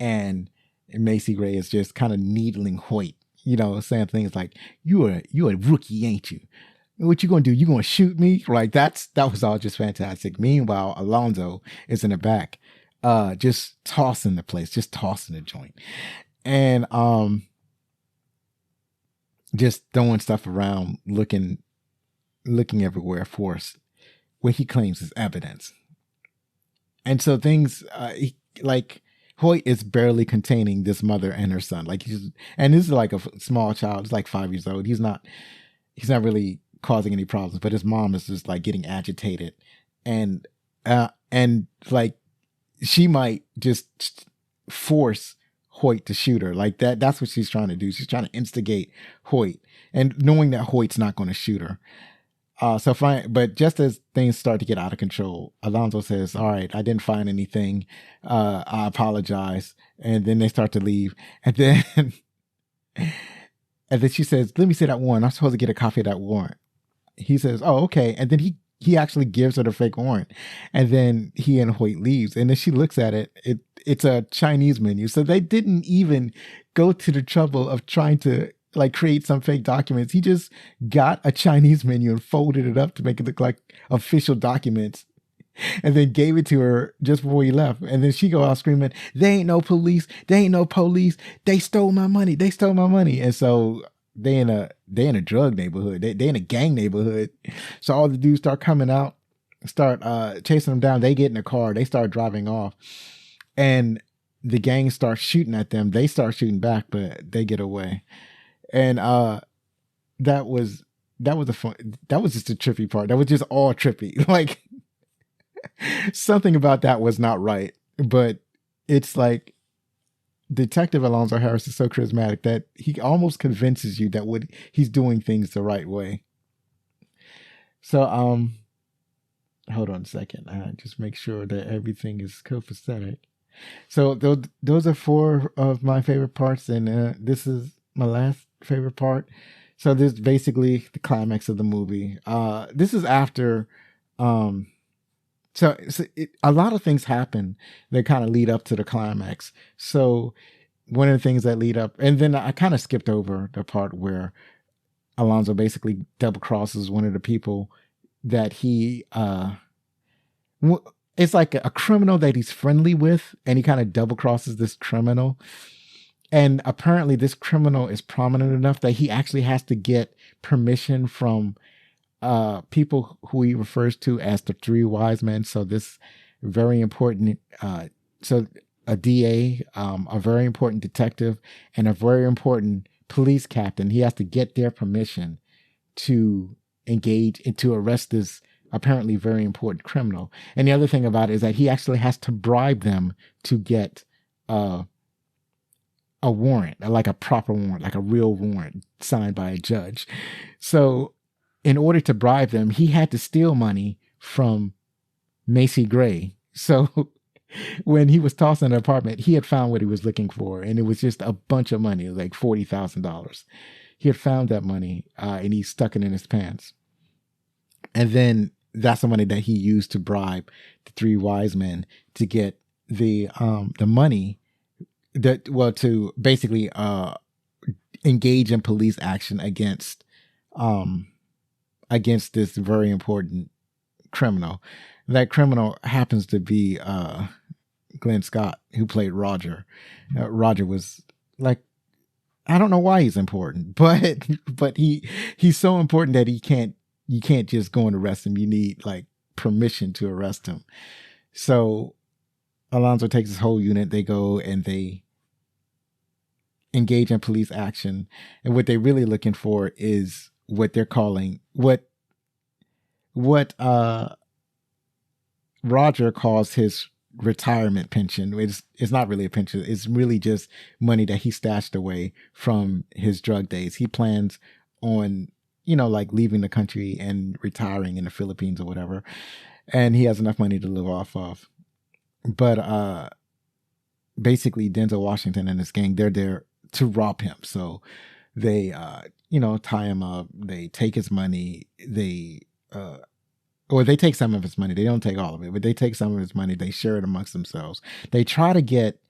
And Macy Gray is just kind of needling Hoyt, saying things like, you're a rookie, ain't you? What you gonna do? You gonna shoot me? Like that was all just fantastic. Meanwhile, Alonzo is in the back, just tossing the place, just tossing the joint. And just throwing stuff around, looking everywhere for what he claims is evidence. And so things like Hoyt is barely containing this mother and her son. And this is like a small child. He's like 5 years old. He's not really causing any problems, but his mom is just like getting agitated, and like she might just force Hoyt to shoot her. Like that's what she's trying to do. She's trying to instigate Hoyt, and knowing that Hoyt's not going to shoot her. But just as things start to get out of control, Alonzo says, all right, I didn't find anything. I apologize. And then they start to leave. And then she says, let me see that warrant. I'm supposed to get a copy of that warrant. He says, oh, okay. And then he actually gives her the fake warrant. And then he and Hoyt leaves. And then she looks at it. It's a Chinese menu. So they didn't even go to the trouble of trying to create some fake documents. He just got a Chinese menu and folded it up to make it look like official documents, and then gave it to her just before he left. And then she go out screaming, they ain't no police. They ain't no police. They stole my money. They stole my money. And so they in a drug neighborhood. They in a gang neighborhood. So all the dudes start coming out, start chasing them down. They get in a car. They start driving off, and the gang starts shooting at them. They start shooting back, but they get away. And that was just a trippy part. That was just all trippy. Like something about that was not right. But it's like Detective Alonzo Harris is so charismatic that he almost convinces you that he's doing things the right way. So hold on a second. Just make sure that everything is copacetic. So those are 4 of my favorite parts, and this is my last favorite part. So this is basically the climax of the movie. This is after a lot of things happen that kind of lead up to the climax. So one of the things that lead up, and then I kind of skipped over the part where Alonzo basically double crosses one of the people that he it's like a criminal that he's friendly with, and he kind of double crosses this criminal. And apparently this criminal is prominent enough that he actually has to get permission from people who he refers to as the 3 wise men. So this very important, so a DA, a very important detective, and a very important police captain, he has to get their permission to engage and to arrest this apparently very important criminal. And the other thing about it is that he actually has to bribe them to get a warrant, like a proper warrant, like a real warrant signed by a judge. So in order to bribe them, he had to steal money from Macy Gray. So when he was tossing the apartment, he had found what he was looking for, and it was just a bunch of money, like $40,000. He had found that money, and he stuck it in his pants. And then that's the money that he used to bribe the 3 wise men to get the money to basically engage in police action against this very important criminal. That criminal happens to be Glenn Scott, who played Roger. Roger was like, I don't know why he's important, but he's so important that you can't just go and arrest him. You need like permission to arrest him. So Alonzo takes his whole unit. They go and they engage in police action, and what they're really looking for is what they're calling what Roger calls his retirement pension. It's not really a pension. It's really just money that he stashed away from his drug days. He plans on, like leaving the country and retiring in the Philippines or whatever. And he has enough money to live off of. But basically Denzel Washington and his gang, they're there to rob him. So they, tie him up. They take his money. Or they take some of his money. They don't take all of it, but they take some of his money. They share it amongst themselves. They try to get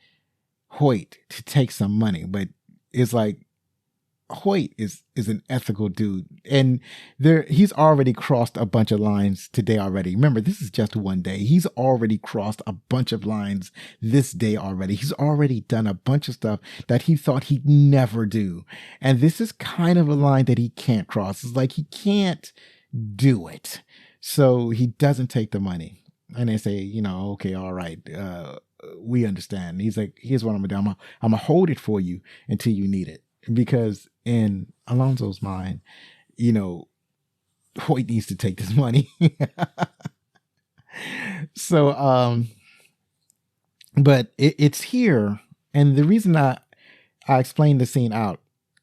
Hoyt to take some money, but it's like Hoyt is an ethical dude, and he's already crossed a bunch of lines today already. Remember, this is just one day. He's already crossed a bunch of lines this day already. He's already done a bunch of stuff that he thought he'd never do, and this is kind of a line that he can't cross. It's like he can't do it. So he doesn't take the money. And they say, okay, all right, we understand. He's like, here's what I'm going to do. I'm going to hold it for you until you need it. Because in Alonzo's mind, Hoyt needs to take this money. So, but it's here. And the reason I explained the scene out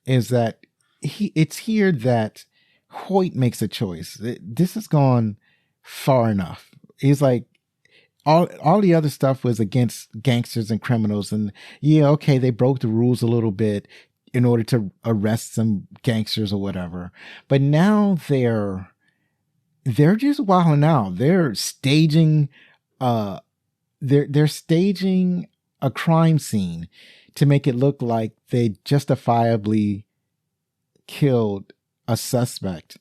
is that it's here that Hoyt makes a choice. This has gone far enough. He's like, all the other stuff was against gangsters and criminals. And yeah, okay, they broke the rules a little bit in order to arrest some gangsters or whatever. But now they're just wilding out. They're staging, they're staging a crime scene to make it look like they justifiably killed a suspect,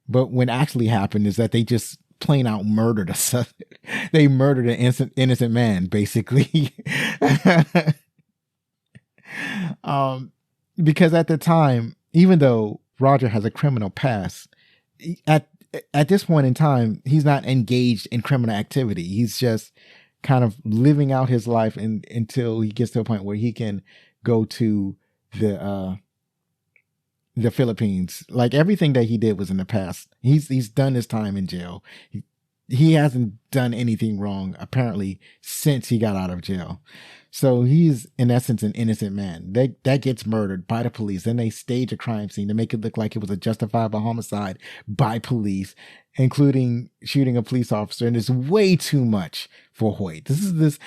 but what actually happened is that they just plain out murdered a suspect. They murdered an innocent man, basically. Because at the time, even though Roger has a criminal past, at this point in time, he's not engaged in criminal activity. He's just kind of living out his life until he gets to a point where he can go to the Philippines. Like everything that he did was in the past. He's done his time in jail. He hasn't done anything wrong apparently since he got out of jail. So he's in essence an innocent man that gets murdered by the police. Then they stage a crime scene to make it look like it was a justifiable homicide by police, including shooting a police officer. And it's way too much for Hoyt. This is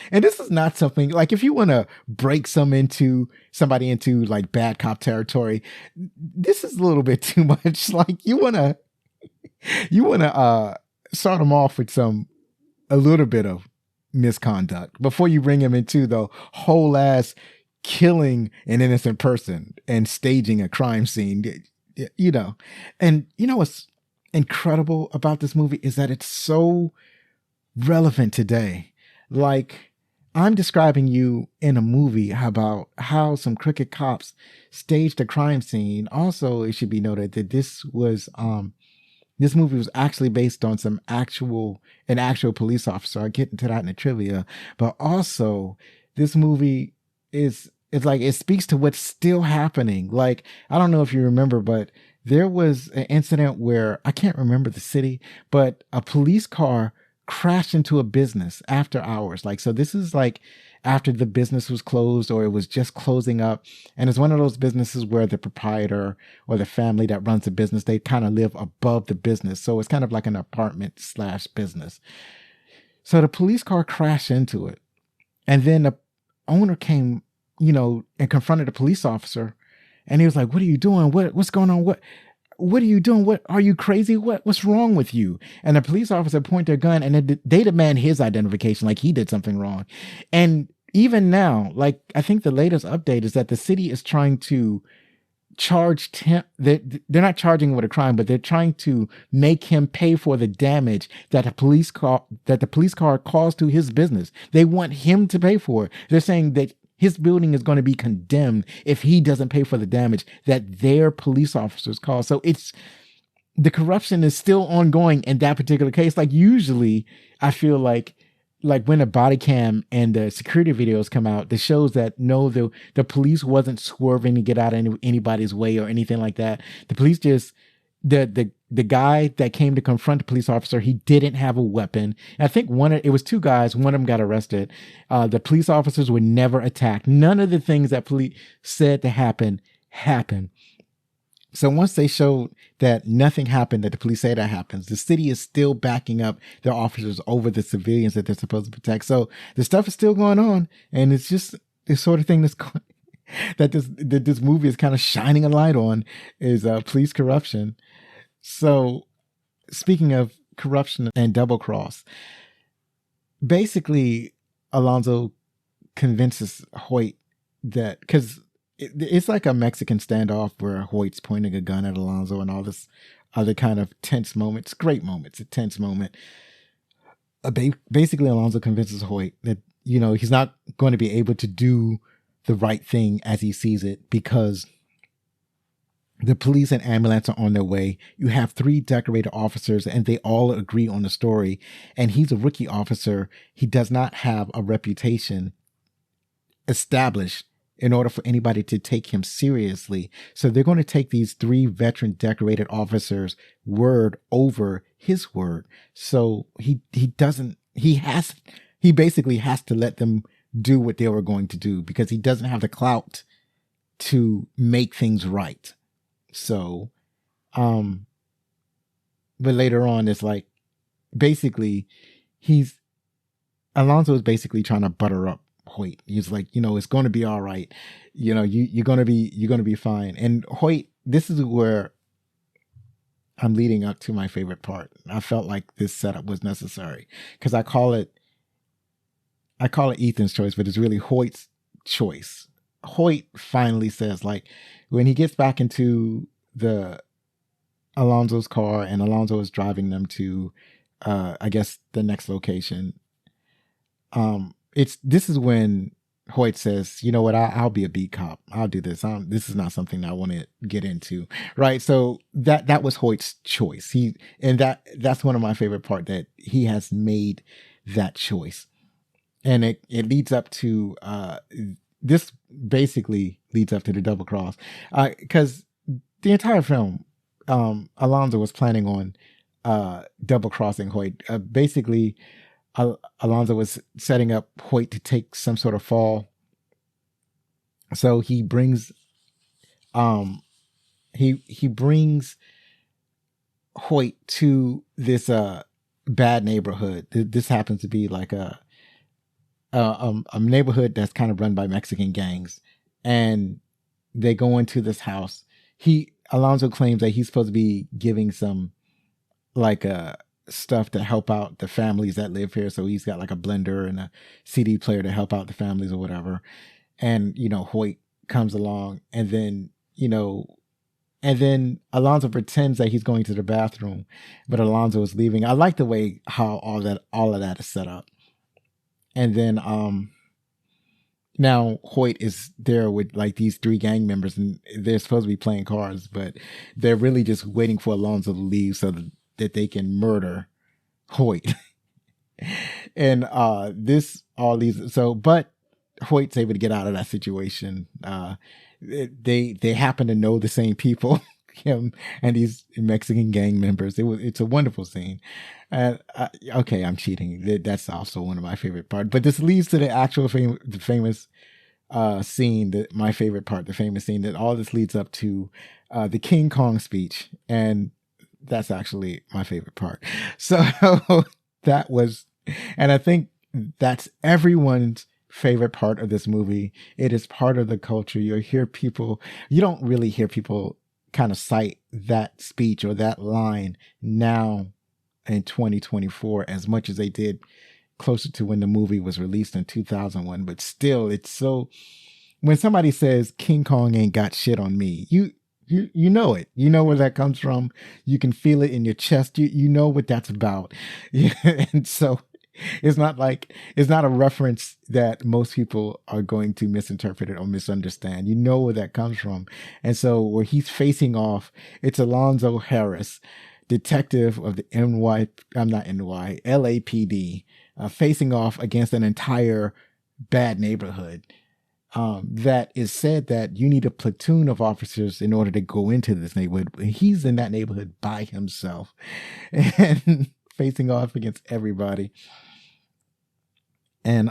not something like, if you want to break somebody into like bad cop territory, this is a little bit too much. Like you want to start them off with a little bit of misconduct before you bring him into the whole ass killing an innocent person and staging a crime scene, And what's incredible about this movie is that it's so relevant today. Like, I'm describing you in a movie about how some crooked cops staged a crime scene. Also, it should be noted that this movie was actually based on an actual police officer. I'll get into that in the trivia. But also, this movie is like, it speaks to what's still happening. Like, I don't know if you remember, but there was an incident where, I can't remember the city, but a police car crashed into a business after hours. Like, so this is like after the business was closed or it was just closing up. And it's one of those businesses where the proprietor or the family that runs the business, they kind of live above the business. So it's kind of like an apartment/business. So the police car crashed into it. And then the owner came, and confronted the police officer. And he was like, "What are you doing? What's going on? What are you doing? What are you crazy? What's wrong with you?" And the police officer pointed their gun and they demand his identification, like he did something wrong. And even now, like I think the latest update is that the city is trying to charge him. They're not charging him with a crime, but they're trying to make him pay for the damage that the police car caused to his business. They want him to pay for it. They're saying that his building is going to be condemned if he doesn't pay for the damage that their police officers caused. So it's the corruption is still ongoing in that particular case. Like usually I feel like when a body cam and the security videos come out, that shows that no, the police wasn't swerving to get out of anybody's way or anything like that. The police just, the guy that came to confront the police officer, he didn't have a weapon. And I think it was two guys, one of them got arrested. The police officers were never attacked. None of the things that police said to happen happened. So once they showed that nothing happened, that the police say that happens, the city is still backing up their officers over the civilians that they're supposed to protect. So the stuff is still going on, and it's just the sort of thing that this movie is kind of shining a light on is police corruption. So speaking of corruption and double cross, basically Alonzo convinces Hoyt that, because it's like a Mexican standoff where Hoyt's pointing a gun at Alonzo and all this other kind of tense moments, great moments, a tense moment. Basically, Alonzo convinces Hoyt that, he's not going to be able to do the right thing as he sees it because the police and ambulance are on their way. You have 3 decorated officers and they all agree on the story. And he's a rookie officer. He does not have a reputation established in order for anybody to take him seriously. So they're going to take these 3 veteran decorated officers' word over his word. So he basically has to let them do what they were going to do because he doesn't have the clout to make things right. So, but later on, it's like, basically Alonzo is basically trying to butter up Hoyt. He's like, it's going to be all right. You're going to be fine. And Hoyt, this is where I'm leading up to my favorite part. I felt like this setup was necessary because I call it Ethan's choice, but it's really Hoyt's choice. Hoyt finally says, like, when he gets back into Alonzo's car and Alonzo is driving them to, I guess the next location. This is when Hoyt says, you know what, I'll be a beat cop. I'll do this. This is not something I want to get into. Right. So that was Hoyt's choice. That's one of my favorite part, that he has made that choice. And it leads up to, this basically leads up to the double cross. Cause the entire film, Alonzo was planning on, double crossing Hoyt. Basically, Alonzo was setting up Hoyt to take some sort of fall. So he brings he brings Hoyt to this bad neighborhood. This happens to be like a neighborhood that's kind of run by Mexican gangs, and they go into this house. Alonzo claims that he's supposed to be giving some like stuff to help out the families that live here. So he's got like a blender and a CD player to help out the families or whatever. And, Hoyt comes along and then, Alonzo pretends that he's going to the bathroom, but Alonzo is leaving. I like the way how all of that is set up. And then, now Hoyt is there with like these 3 gang members and they're supposed to be playing cards, but they're really just waiting for Alonzo to leave so that they can murder Hoyt. And but Hoyt's able to get out of that situation. They happen to know the same people, him and these Mexican gang members. It's a wonderful scene. Okay, I'm cheating. That's also one of my favorite parts. But this leads to the actual famous scene, my favorite part, the famous scene that all this leads up to, the King Kong speech. And that's actually my favorite part. So and I think that's everyone's favorite part of this movie. It is part of the culture. You don't really hear people kind of cite that speech or that line now in 2024 as much as they did closer to when the movie was released in 2001, but still, it's so. When somebody says King Kong ain't got shit on me, you know it. You know where that comes from. You can feel it in your chest. You know what that's about. And so it's not a reference that most people are going to misinterpret it or misunderstand. You know where that comes from. And so where he's facing off, it's Alonzo Harris, detective of the LAPD, facing off against an entire bad neighborhood. That is said that you need a platoon of officers in order to go into this neighborhood. He's in that neighborhood by himself and facing off against everybody. And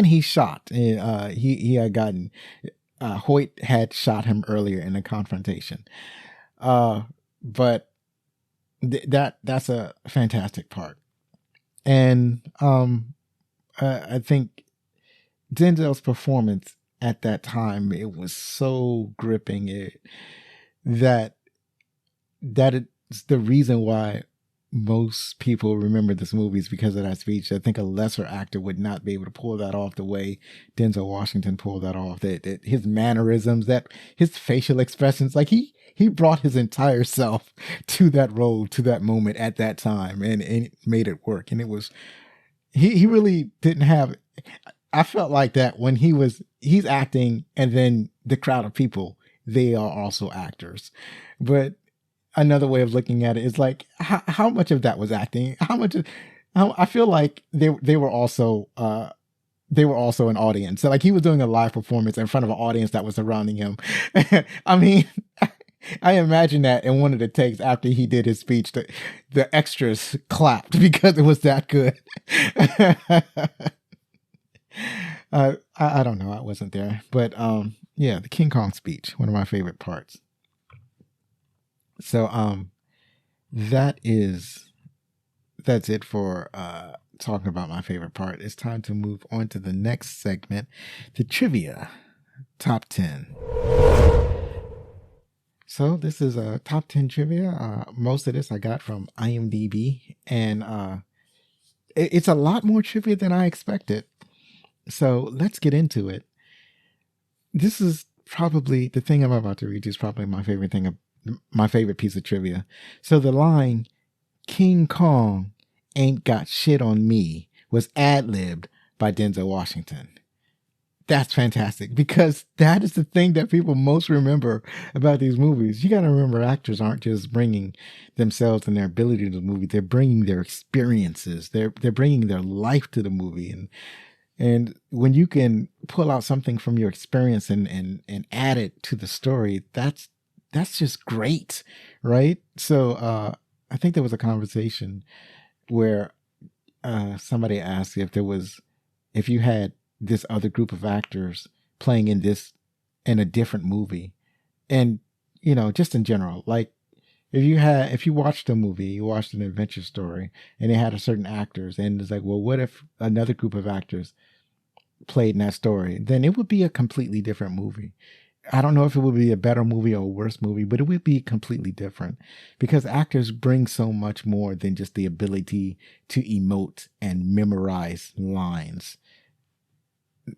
he shot. He had gotten Hoyt had shot him earlier in a confrontation. But that's a fantastic part. And I think Denzel's performance at that time, it was so gripping that it's the reason why most people remember this movie is because of that speech. I think a lesser actor would not be able to pull that off the way Denzel Washington pulled that off. That his mannerisms, that his facial expressions, like he brought his entire self to that role, to that moment at that time, and it made it work. And it was he really didn't have. I felt like that when he's acting, and then the crowd of people, they are also actors. But another way of looking at it is like, how much of that was acting? I feel like they were also an audience. So like he was doing a live performance in front of an audience that was surrounding him. I mean, I imagine that in one of the takes after he did his speech, the extras clapped because it was that good. I don't know. I wasn't there, but yeah, the King Kong speech, one of my favorite parts. So that's it for talking about my favorite part. It's time to move on to the next segment, the trivia top 10. So this is a top 10 trivia. Most of this I got from IMDb, and it's a lot more trivia than I expected. So let's get into it. This is probably the thing I'm about to read is probably my favorite piece of trivia. So the line, King Kong ain't got shit on me, was ad-libbed by Denzel Washington. That's fantastic, because that is the thing that people most remember about these movies. You got to remember, actors aren't just bringing themselves and their ability to the movie. They're bringing their experiences. They're bringing their life to the movie. And when you can pull out something from your experience and add it to the story, that's just great, right? So I think there was a conversation where somebody asked if you had this other group of actors playing in a different movie, and just in general, like if you watched a movie, you watched an adventure story, and they had a certain actors, and it's like, well, what if another group of actors played in that story? Then it would be a completely different movie. I don't know if it would be a better movie or a worse movie, but it would be completely different, because actors bring so much more than just the ability to emote and memorize lines.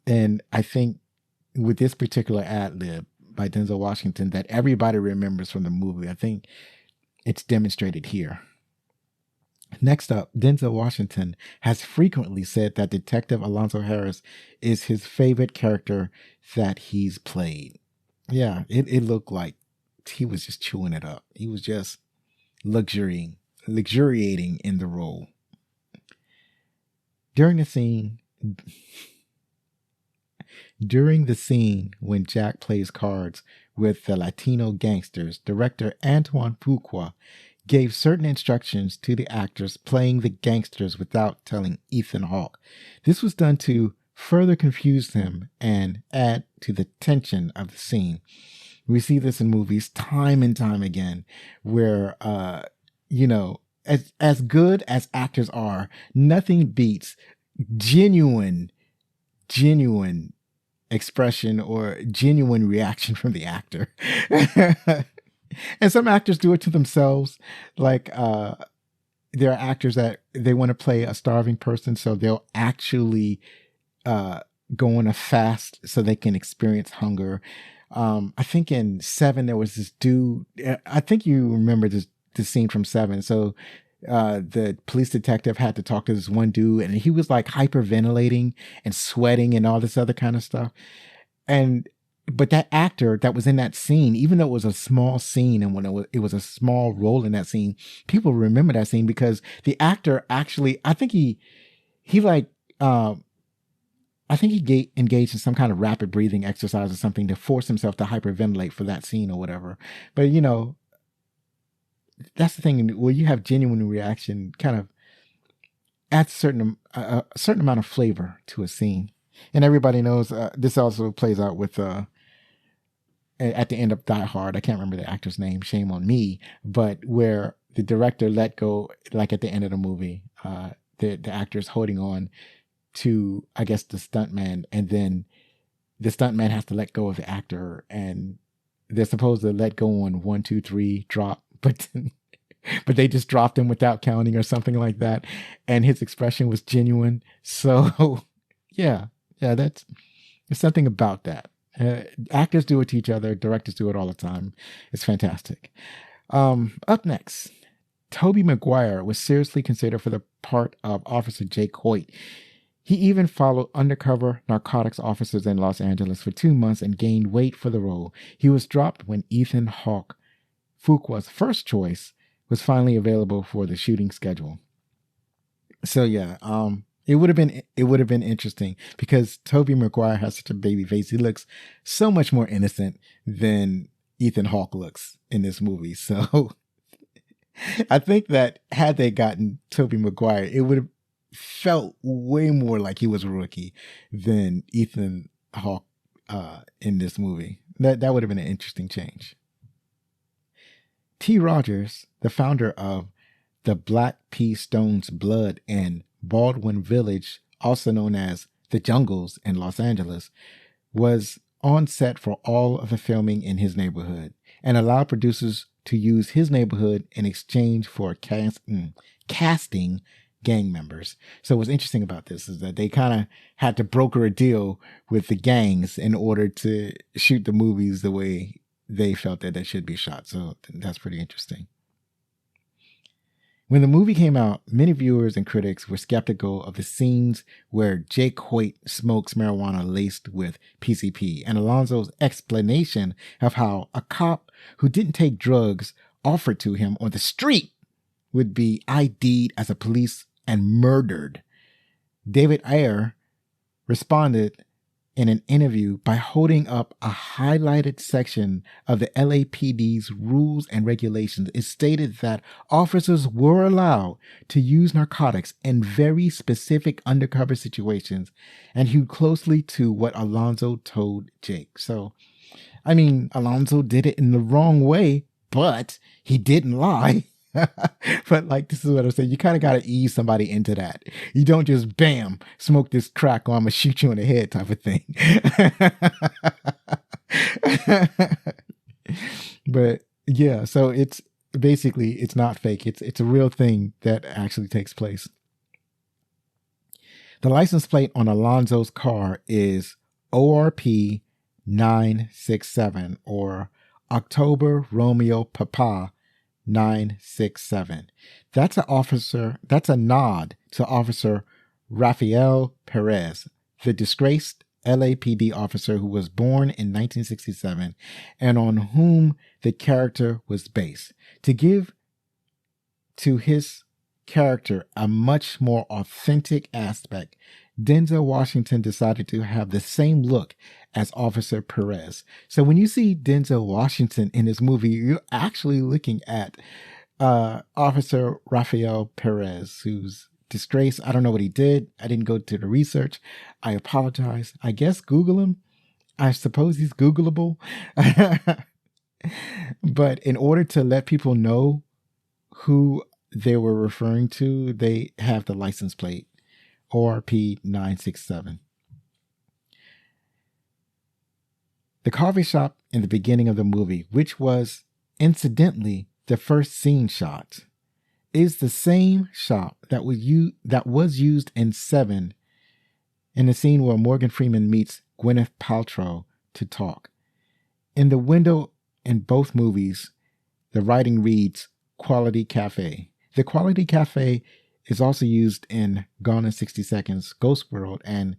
And I think with this particular ad-lib by Denzel Washington that everybody remembers from the movie, I think it's demonstrated here. Next up, Denzel Washington has frequently said that Detective Alonzo Harris is his favorite character that he's played. Yeah, it looked like he was just chewing it up. He was just luxuriating in the role. During the scene when Jack plays cards with the Latino gangsters, director Antoine Fuqua gave certain instructions to the actors playing the gangsters without telling Ethan Hawke. This was done to further confuse him and add to the tension of the scene. We see this in movies time and time again, where as good as actors are, nothing beats genuine expression or genuine reaction from the actor. And some actors do it to themselves. Like there are actors that they want to play a starving person, so they'll actually go on a fast so they can experience hunger. I think in Seven there was this dude. I think you remember this scene from Seven. So the police detective had to talk to this one dude, and he was like hyperventilating and sweating and all this other kind of stuff. But that actor that was in that scene, even though it was a small scene and when it was a small role in that scene, people remember that scene because the actor actually, I think he engaged in some kind of rapid breathing exercise or something to force himself to hyperventilate for that scene or whatever. But that's the thing. Where you have genuine reaction, kind of adds a certain amount of flavor to a scene. And everybody knows this also plays out with at the end of Die Hard. I can't remember the actor's name. Shame on me. But where the director let go, like at the end of the movie, the actor's holding on to, I guess, the stuntman, and then the stuntman has to let go of the actor, and they're supposed to let go on 1, 2, 3, drop, but they just dropped him without counting or something like that, and his expression was genuine. So yeah, there's something about that. Actors do it to each other, directors do it all the time. It's fantastic. Up next, Tobey Maguire was seriously considered for the part of Officer Jake Hoyt. He even followed undercover narcotics officers in Los Angeles for 2 months and gained weight for the role. He was dropped when Ethan Hawke, Fuqua's first choice, was finally available for the shooting schedule. So yeah, it would have been interesting because Tobey Maguire has such a baby face. He looks so much more innocent than Ethan Hawke looks in this movie. So I think that had they gotten Tobey Maguire, it would have felt way more like he was a rookie than Ethan Hawke in this movie. That would have been an interesting change. T. Rogers, the founder of the Black Pea Stones Blood and Baldwin Village, also known as the Jungles in Los Angeles, was on set for all of the filming in his neighborhood and allowed producers to use his neighborhood in exchange for casting gang members. So what's interesting about this is that they kind of had to broker a deal with the gangs in order to shoot the movies the way they felt that they should be shot. So that's pretty interesting. When the movie came out, many viewers and critics were skeptical of the scenes where Jake Hoyt smokes marijuana laced with PCP and Alonzo's explanation of how a cop who didn't take drugs offered to him on the street would be ID'd as a police and murdered. David Ayer responded in an interview by holding up a highlighted section of the LAPD's rules and regulations. It stated that officers were allowed to use narcotics in very specific undercover situations and hewed closely to what Alonzo told Jake. So, I mean, Alonzo did it in the wrong way, but he didn't lie. But like, this is what I'm saying. You kind of got to ease somebody into that. You don't just bam, smoke this crack or I'm going to shoot you in the head type of thing. But yeah, so it's basically, it's not fake. It's a real thing that actually takes place. The license plate on Alonzo's car is ORP 967 or October Romeo Papa 967. That's a nod to Officer Rafael Perez, the disgraced LAPD officer who was born in 1967 and on whom the character was based. To give to his character a much more authentic aspect, Denzel Washington decided to have the same look as Officer Perez. So when you see Denzel Washington in this movie, you're actually looking at Officer Rafael Perez, who's disgraced. I don't know what he did. I didn't go to the research. I apologize. I guess Google him. I suppose he's Googleable. But in order to let people know who they were referring to, they have the license plate ORP 967. The coffee shop in the beginning of the movie, which was incidentally the first scene shot, is the same shop that was used in Seven, in the scene where Morgan Freeman meets Gwyneth Paltrow to talk. In the window in both movies, the writing reads Quality Cafe. The Quality Cafe is also used in Gone in 60 Seconds, Ghost World, and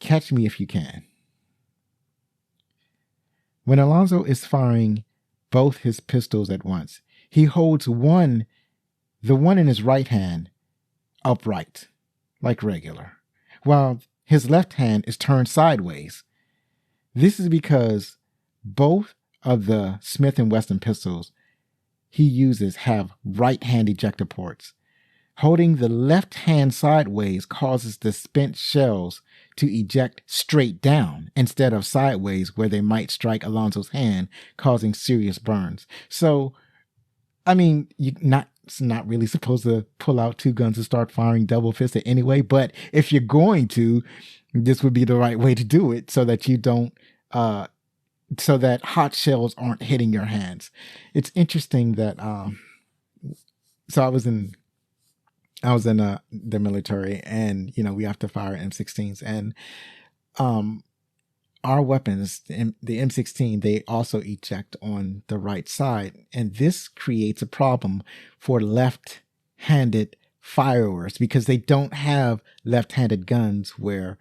Catch Me If You Can. When Alonzo is firing both his pistols at once, he holds the one in his right hand upright, like regular, while his left hand is turned sideways. This is because both of the Smith & Wesson pistols he uses have right-hand ejector ports. Holding the left hand sideways causes the spent shells to eject straight down instead of sideways, where they might strike Alonzo's hand, causing serious burns. So, I mean, it's not really supposed to pull out two guns and start firing double fisted anyway, but if you're going to, this would be the right way to do it so that you don't, so that hot shells aren't hitting your hands. It's interesting that, so I was in the military, and we have to fire M16s, and our weapons, the M16, they also eject on the right side, and this creates a problem for left-handed firers because they don't have left-handed guns where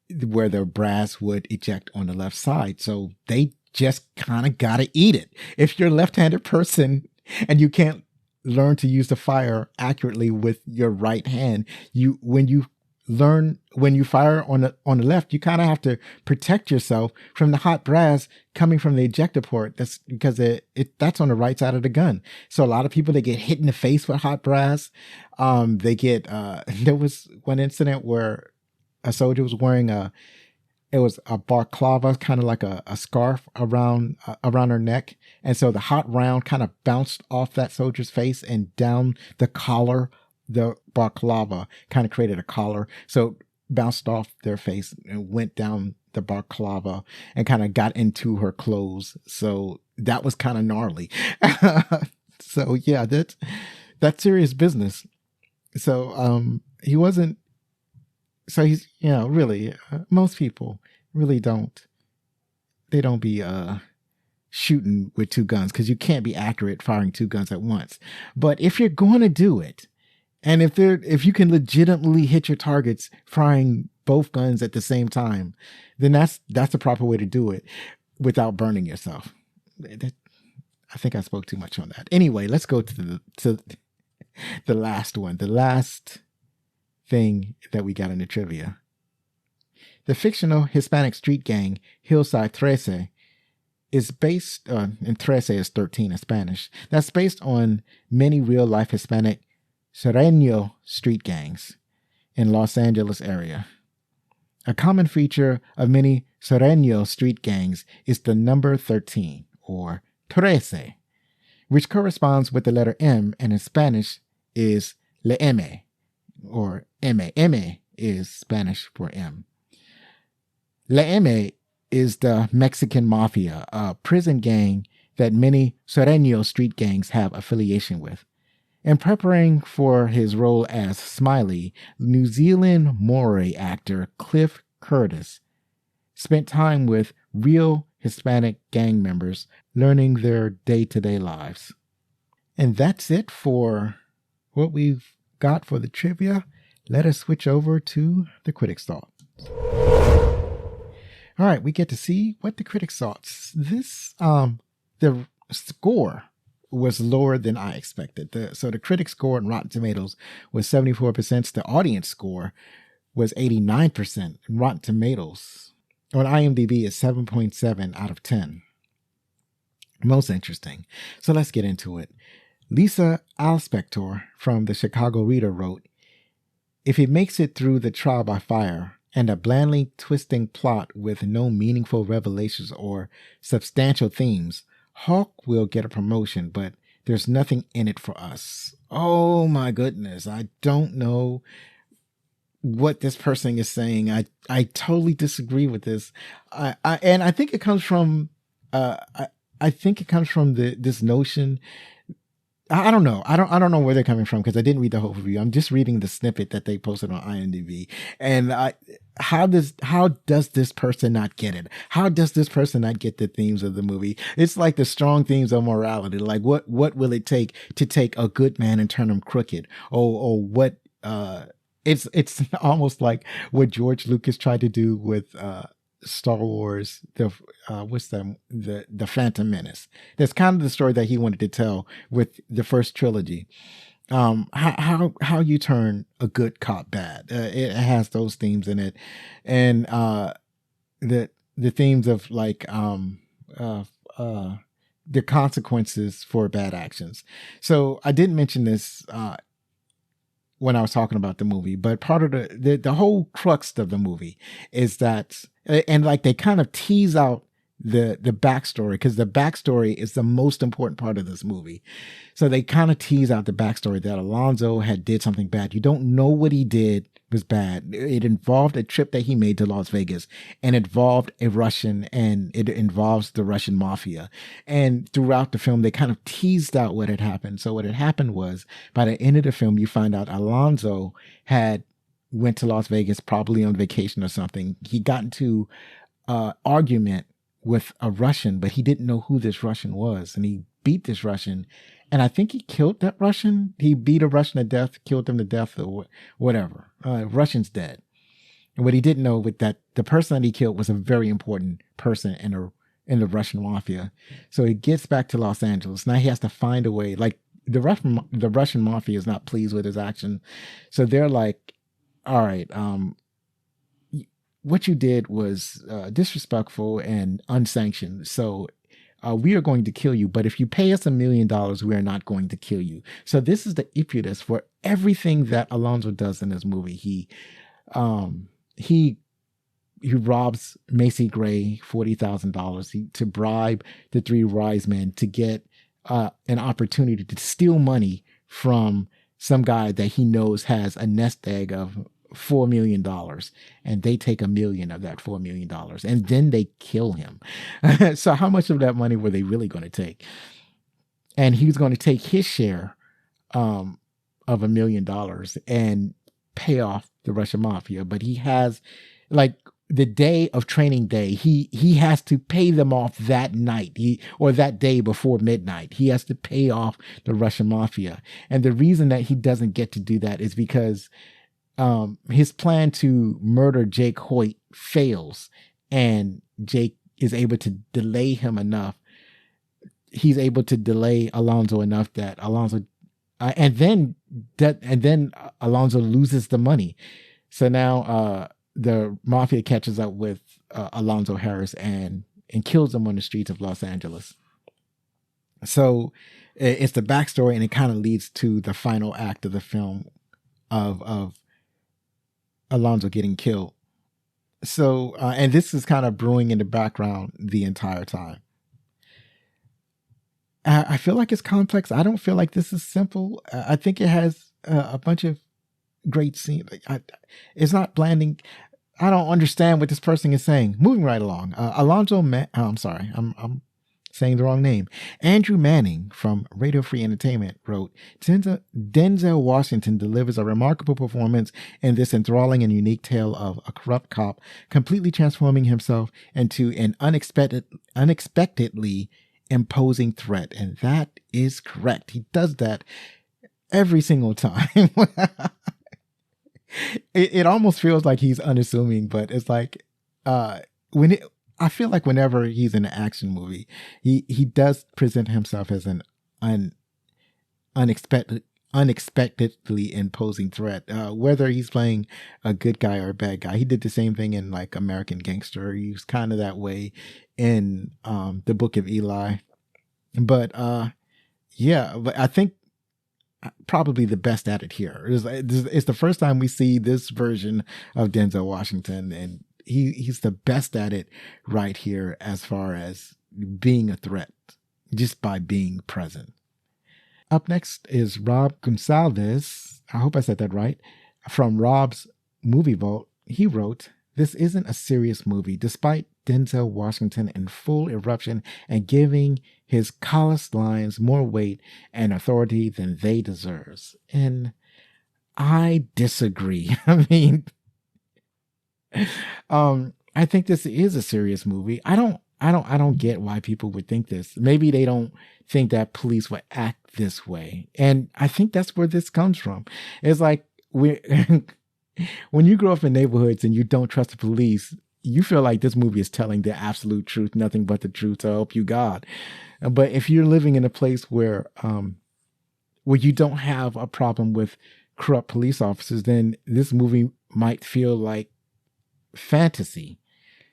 the brass would eject on the left side, so they just kind of gotta eat it. If you're a left-handed person and you can't learn to use the fire accurately with your right hand, when you fire on the left, you kind of have to protect yourself from the hot brass coming from the ejector port. That's because that's on the right side of the gun. So a lot of people, they get hit in the face with hot brass. They get there was one incident where a soldier was wearing a balaclava, kind of like a scarf around her neck. And so the hot round kind of bounced off that soldier's face and down the collar. The balaclava kind of created a collar. So bounced off their face and went down the balaclava and kind of got into her clothes. So that was kind of gnarly. So yeah, that's serious business. So he's, really, most people really don't be shooting with two guns, because you can't be accurate firing two guns at once. But if you're going to do it, and if you can legitimately hit your targets firing both guns at the same time, then that's the proper way to do it without burning yourself. I think I spoke too much on that. Anyway, let's go to the last one. The last thing that we got in the trivia. The fictional Hispanic street gang Hillside 13 is based on, and 13 is 13 in Spanish, that's based on many real-life Hispanic Sereno street gangs in Los Angeles area. A common feature of many Sereno street gangs is the number 13, or 13, which corresponds with the letter M, and in Spanish is la M, or M. M is Spanish for M. La M is the Mexican Mafia, a prison gang that many Sereno street gangs have affiliation with. In preparing for his role as Smiley, New Zealand Maori actor Cliff Curtis spent time with real Hispanic gang members, learning their day-to-day lives. And that's it for what we've got for the trivia. Let us switch over to the Critic's Thoughts. All right, we get to see what the Critic's Thoughts. This, the score was lower than I expected. So the critic score on Rotten Tomatoes was 74%. The audience score was 89%. Rotten Tomatoes on IMDb is 7.7 out of 10. Most interesting. So let's get into it. Lisa Alspector from the Chicago Reader wrote, "If it makes it through the trial by fire and a blandly twisting plot with no meaningful revelations or substantial themes, Hawk will get a promotion, but there's nothing in it for us." Oh my goodness. I don't know what this person is saying. I totally disagree with this. I think it comes from, this notion I don't know. I don't know where they're coming from because I didn't read the whole review. I'm just reading the snippet that they posted on IMDb. And how does this person not get it? How does this person not get the themes of the movie? It's like the strong themes of morality. Like what will it take to take a good man and turn him crooked? Or what it's almost like what George Lucas tried to do with Star Wars, the Phantom Menace. That's kind of the story that he wanted to tell with the first trilogy. How you turn a good cop bad. It has those themes in it, and the themes of like the consequences for bad actions. So I didn't mention this when I was talking about the movie, but part of the whole crux of the movie is that, and like they kind of tease out the backstory, because the backstory is the most important part of this movie. So they kind of tease out the backstory that Alonzo had did something bad. You don't know what he did was bad. It involved a trip that he made to Las Vegas, and it involved a Russian, and it involves the Russian mafia. And throughout the film, they kind of teased out what had happened. So what had happened was, by the end of the film, you find out Alonzo had went to Las Vegas, probably on vacation or something. He got into argument with a Russian, but he didn't know who this Russian was. And he beat this Russian. And I think he killed that Russian. He beat a Russian to death, killed him to death, or whatever. Russian's dead. And what he didn't know was that the person that he killed was a very important person in the Russian mafia. So he gets back to Los Angeles. Now he has to find a way. Like the Russian mafia is not pleased with his action. So they're like, all right, what you did was disrespectful and unsanctioned. So we are going to kill you. But if you pay us $1 million, we are not going to kill you. So this is the impetus for everything that Alonzo does in this movie. He robs Macy Gray $40,000 to bribe the three wise men to get an opportunity to steal money from some guy that he knows has a nest egg of $4 million, and they take $1 million of that $4 million, and then they kill him. So how much of that money were they really going to take? And he was going to take his share of $1 million and pay off the Russian mafia. But he has, like, the day of training day, he has to pay them off that night, or that day before midnight. He has to pay off the Russian mafia. And the reason that he doesn't get to do that is because his plan to murder Jake Hoyt fails, and Jake is able to delay him enough. He's able to delay Alonzo enough that Alonzo, and then Alonzo loses the money. So now the mafia catches up with Alonzo Harris and kills him on the streets of Los Angeles. So it's the backstory, and it kind of leads to the final act of the film of Alonzo getting killed. So, and this is kind of brewing in the background the entire time. I feel like it's complex. I don't feel like this is simple. I think it has a bunch of great scenes. It's not blanding. I don't understand what this person is saying. Moving right along. I'm sorry. I'm saying the wrong name. Andrew Manning from Radio Free Entertainment wrote, Denzel Washington delivers a remarkable performance in this enthralling and unique tale of a corrupt cop completely transforming himself into an unexpectedly imposing threat. And that is correct. He does that every single time. It almost feels like he's unassuming, but it's like I feel like whenever he's in an action movie, he does present himself as an unexpectedly imposing threat. Whether he's playing a good guy or a bad guy, he did the same thing in like American Gangster. He was kind of that way in the Book of Eli. But yeah, but I think probably the best at it here. It's the first time we see this version of Denzel Washington, and he's the best at it right here as far as being a threat, just by being present. Up next is Rob Gonsalves. I hope I said that right. From Rob's Movie Vault, he wrote, "This isn't a serious movie, despite Denzel Washington in full eruption and giving his calloused lines more weight and authority than they deserve. And I disagree. I mean, I think this is a serious movie. I don't get why people would think this. Maybe they don't think that police would act this way. And I think that's where this comes from. It's like when you grow up in neighborhoods and you don't trust the police, you feel like this movie is telling the absolute truth, nothing but the truth, to help you God. But if you're living in a place where you don't have a problem with corrupt police officers, then this movie might feel like fantasy.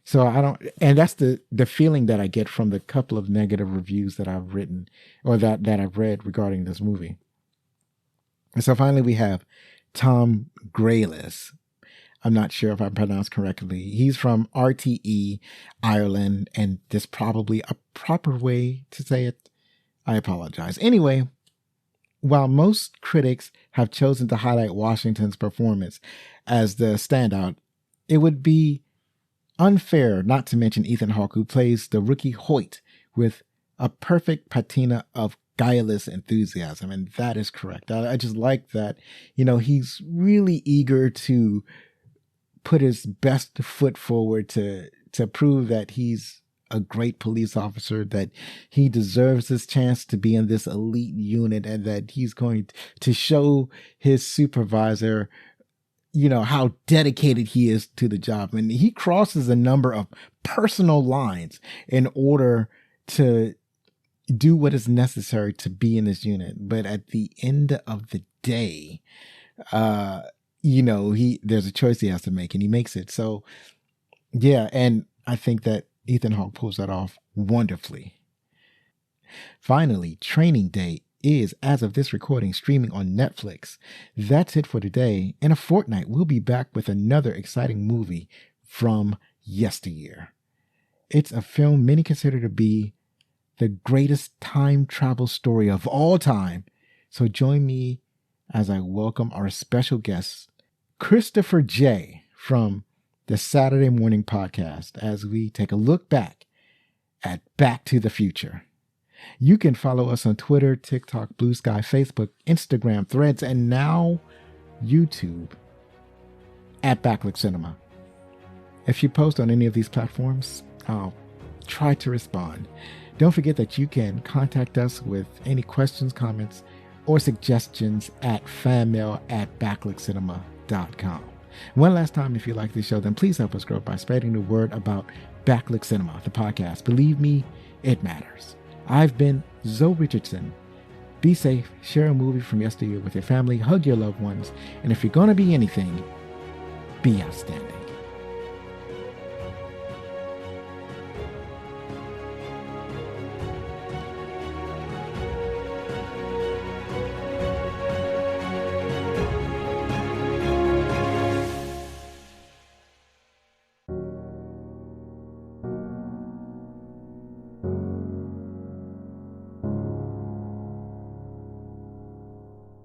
So and that's the feeling that I get from the couple of negative reviews that I've written or that I've read regarding this movie. And so finally we have Tom Graylis. I'm not sure if I pronounced correctly. He's from RTE, Ireland, and there's probably a proper way to say it. I apologize. Anyway, while most critics have chosen to highlight Washington's performance as the standout, it would be unfair not to mention Ethan Hawke, who plays the rookie Hoyt with a perfect patina of guileless enthusiasm. And that is correct. I just like that, he's really eager to put his best foot forward to prove that he's a great police officer, that he deserves this chance to be in this elite unit, and that he's going to show his supervisor, how dedicated he is to the job. And he crosses a number of personal lines in order to do what is necessary to be in this unit. But at the end of the day, there's a choice he has to make, and he makes it. So yeah. And I think that Ethan Hawke pulls that off wonderfully. Finally, Training Day is, as of this recording, streaming on Netflix. That's it for today. In a fortnight, we'll be back with another exciting movie from yesteryear. It's a film many consider to be the greatest time travel story of all time. So join me as I welcome our special guest, Christopher J. from the Saturday Morning Podcast, as we take a look back at Back to the Future. You can follow us on Twitter, TikTok, Blue Sky, Facebook, Instagram, Threads, and now YouTube at Backlook Cinema. If you post on any of these platforms, I'll try to respond. Don't forget that you can contact us with any questions, comments, or suggestions at fanmail@backlookcinema.com. One last time, if you like this show, then please help us grow by spreading the word about Backlook Cinema, the podcast. Believe me, it matters. I've been Zoe Richardson. Be safe, share a movie from yesteryear with your family, hug your loved ones, and if you're going to be anything, be outstanding.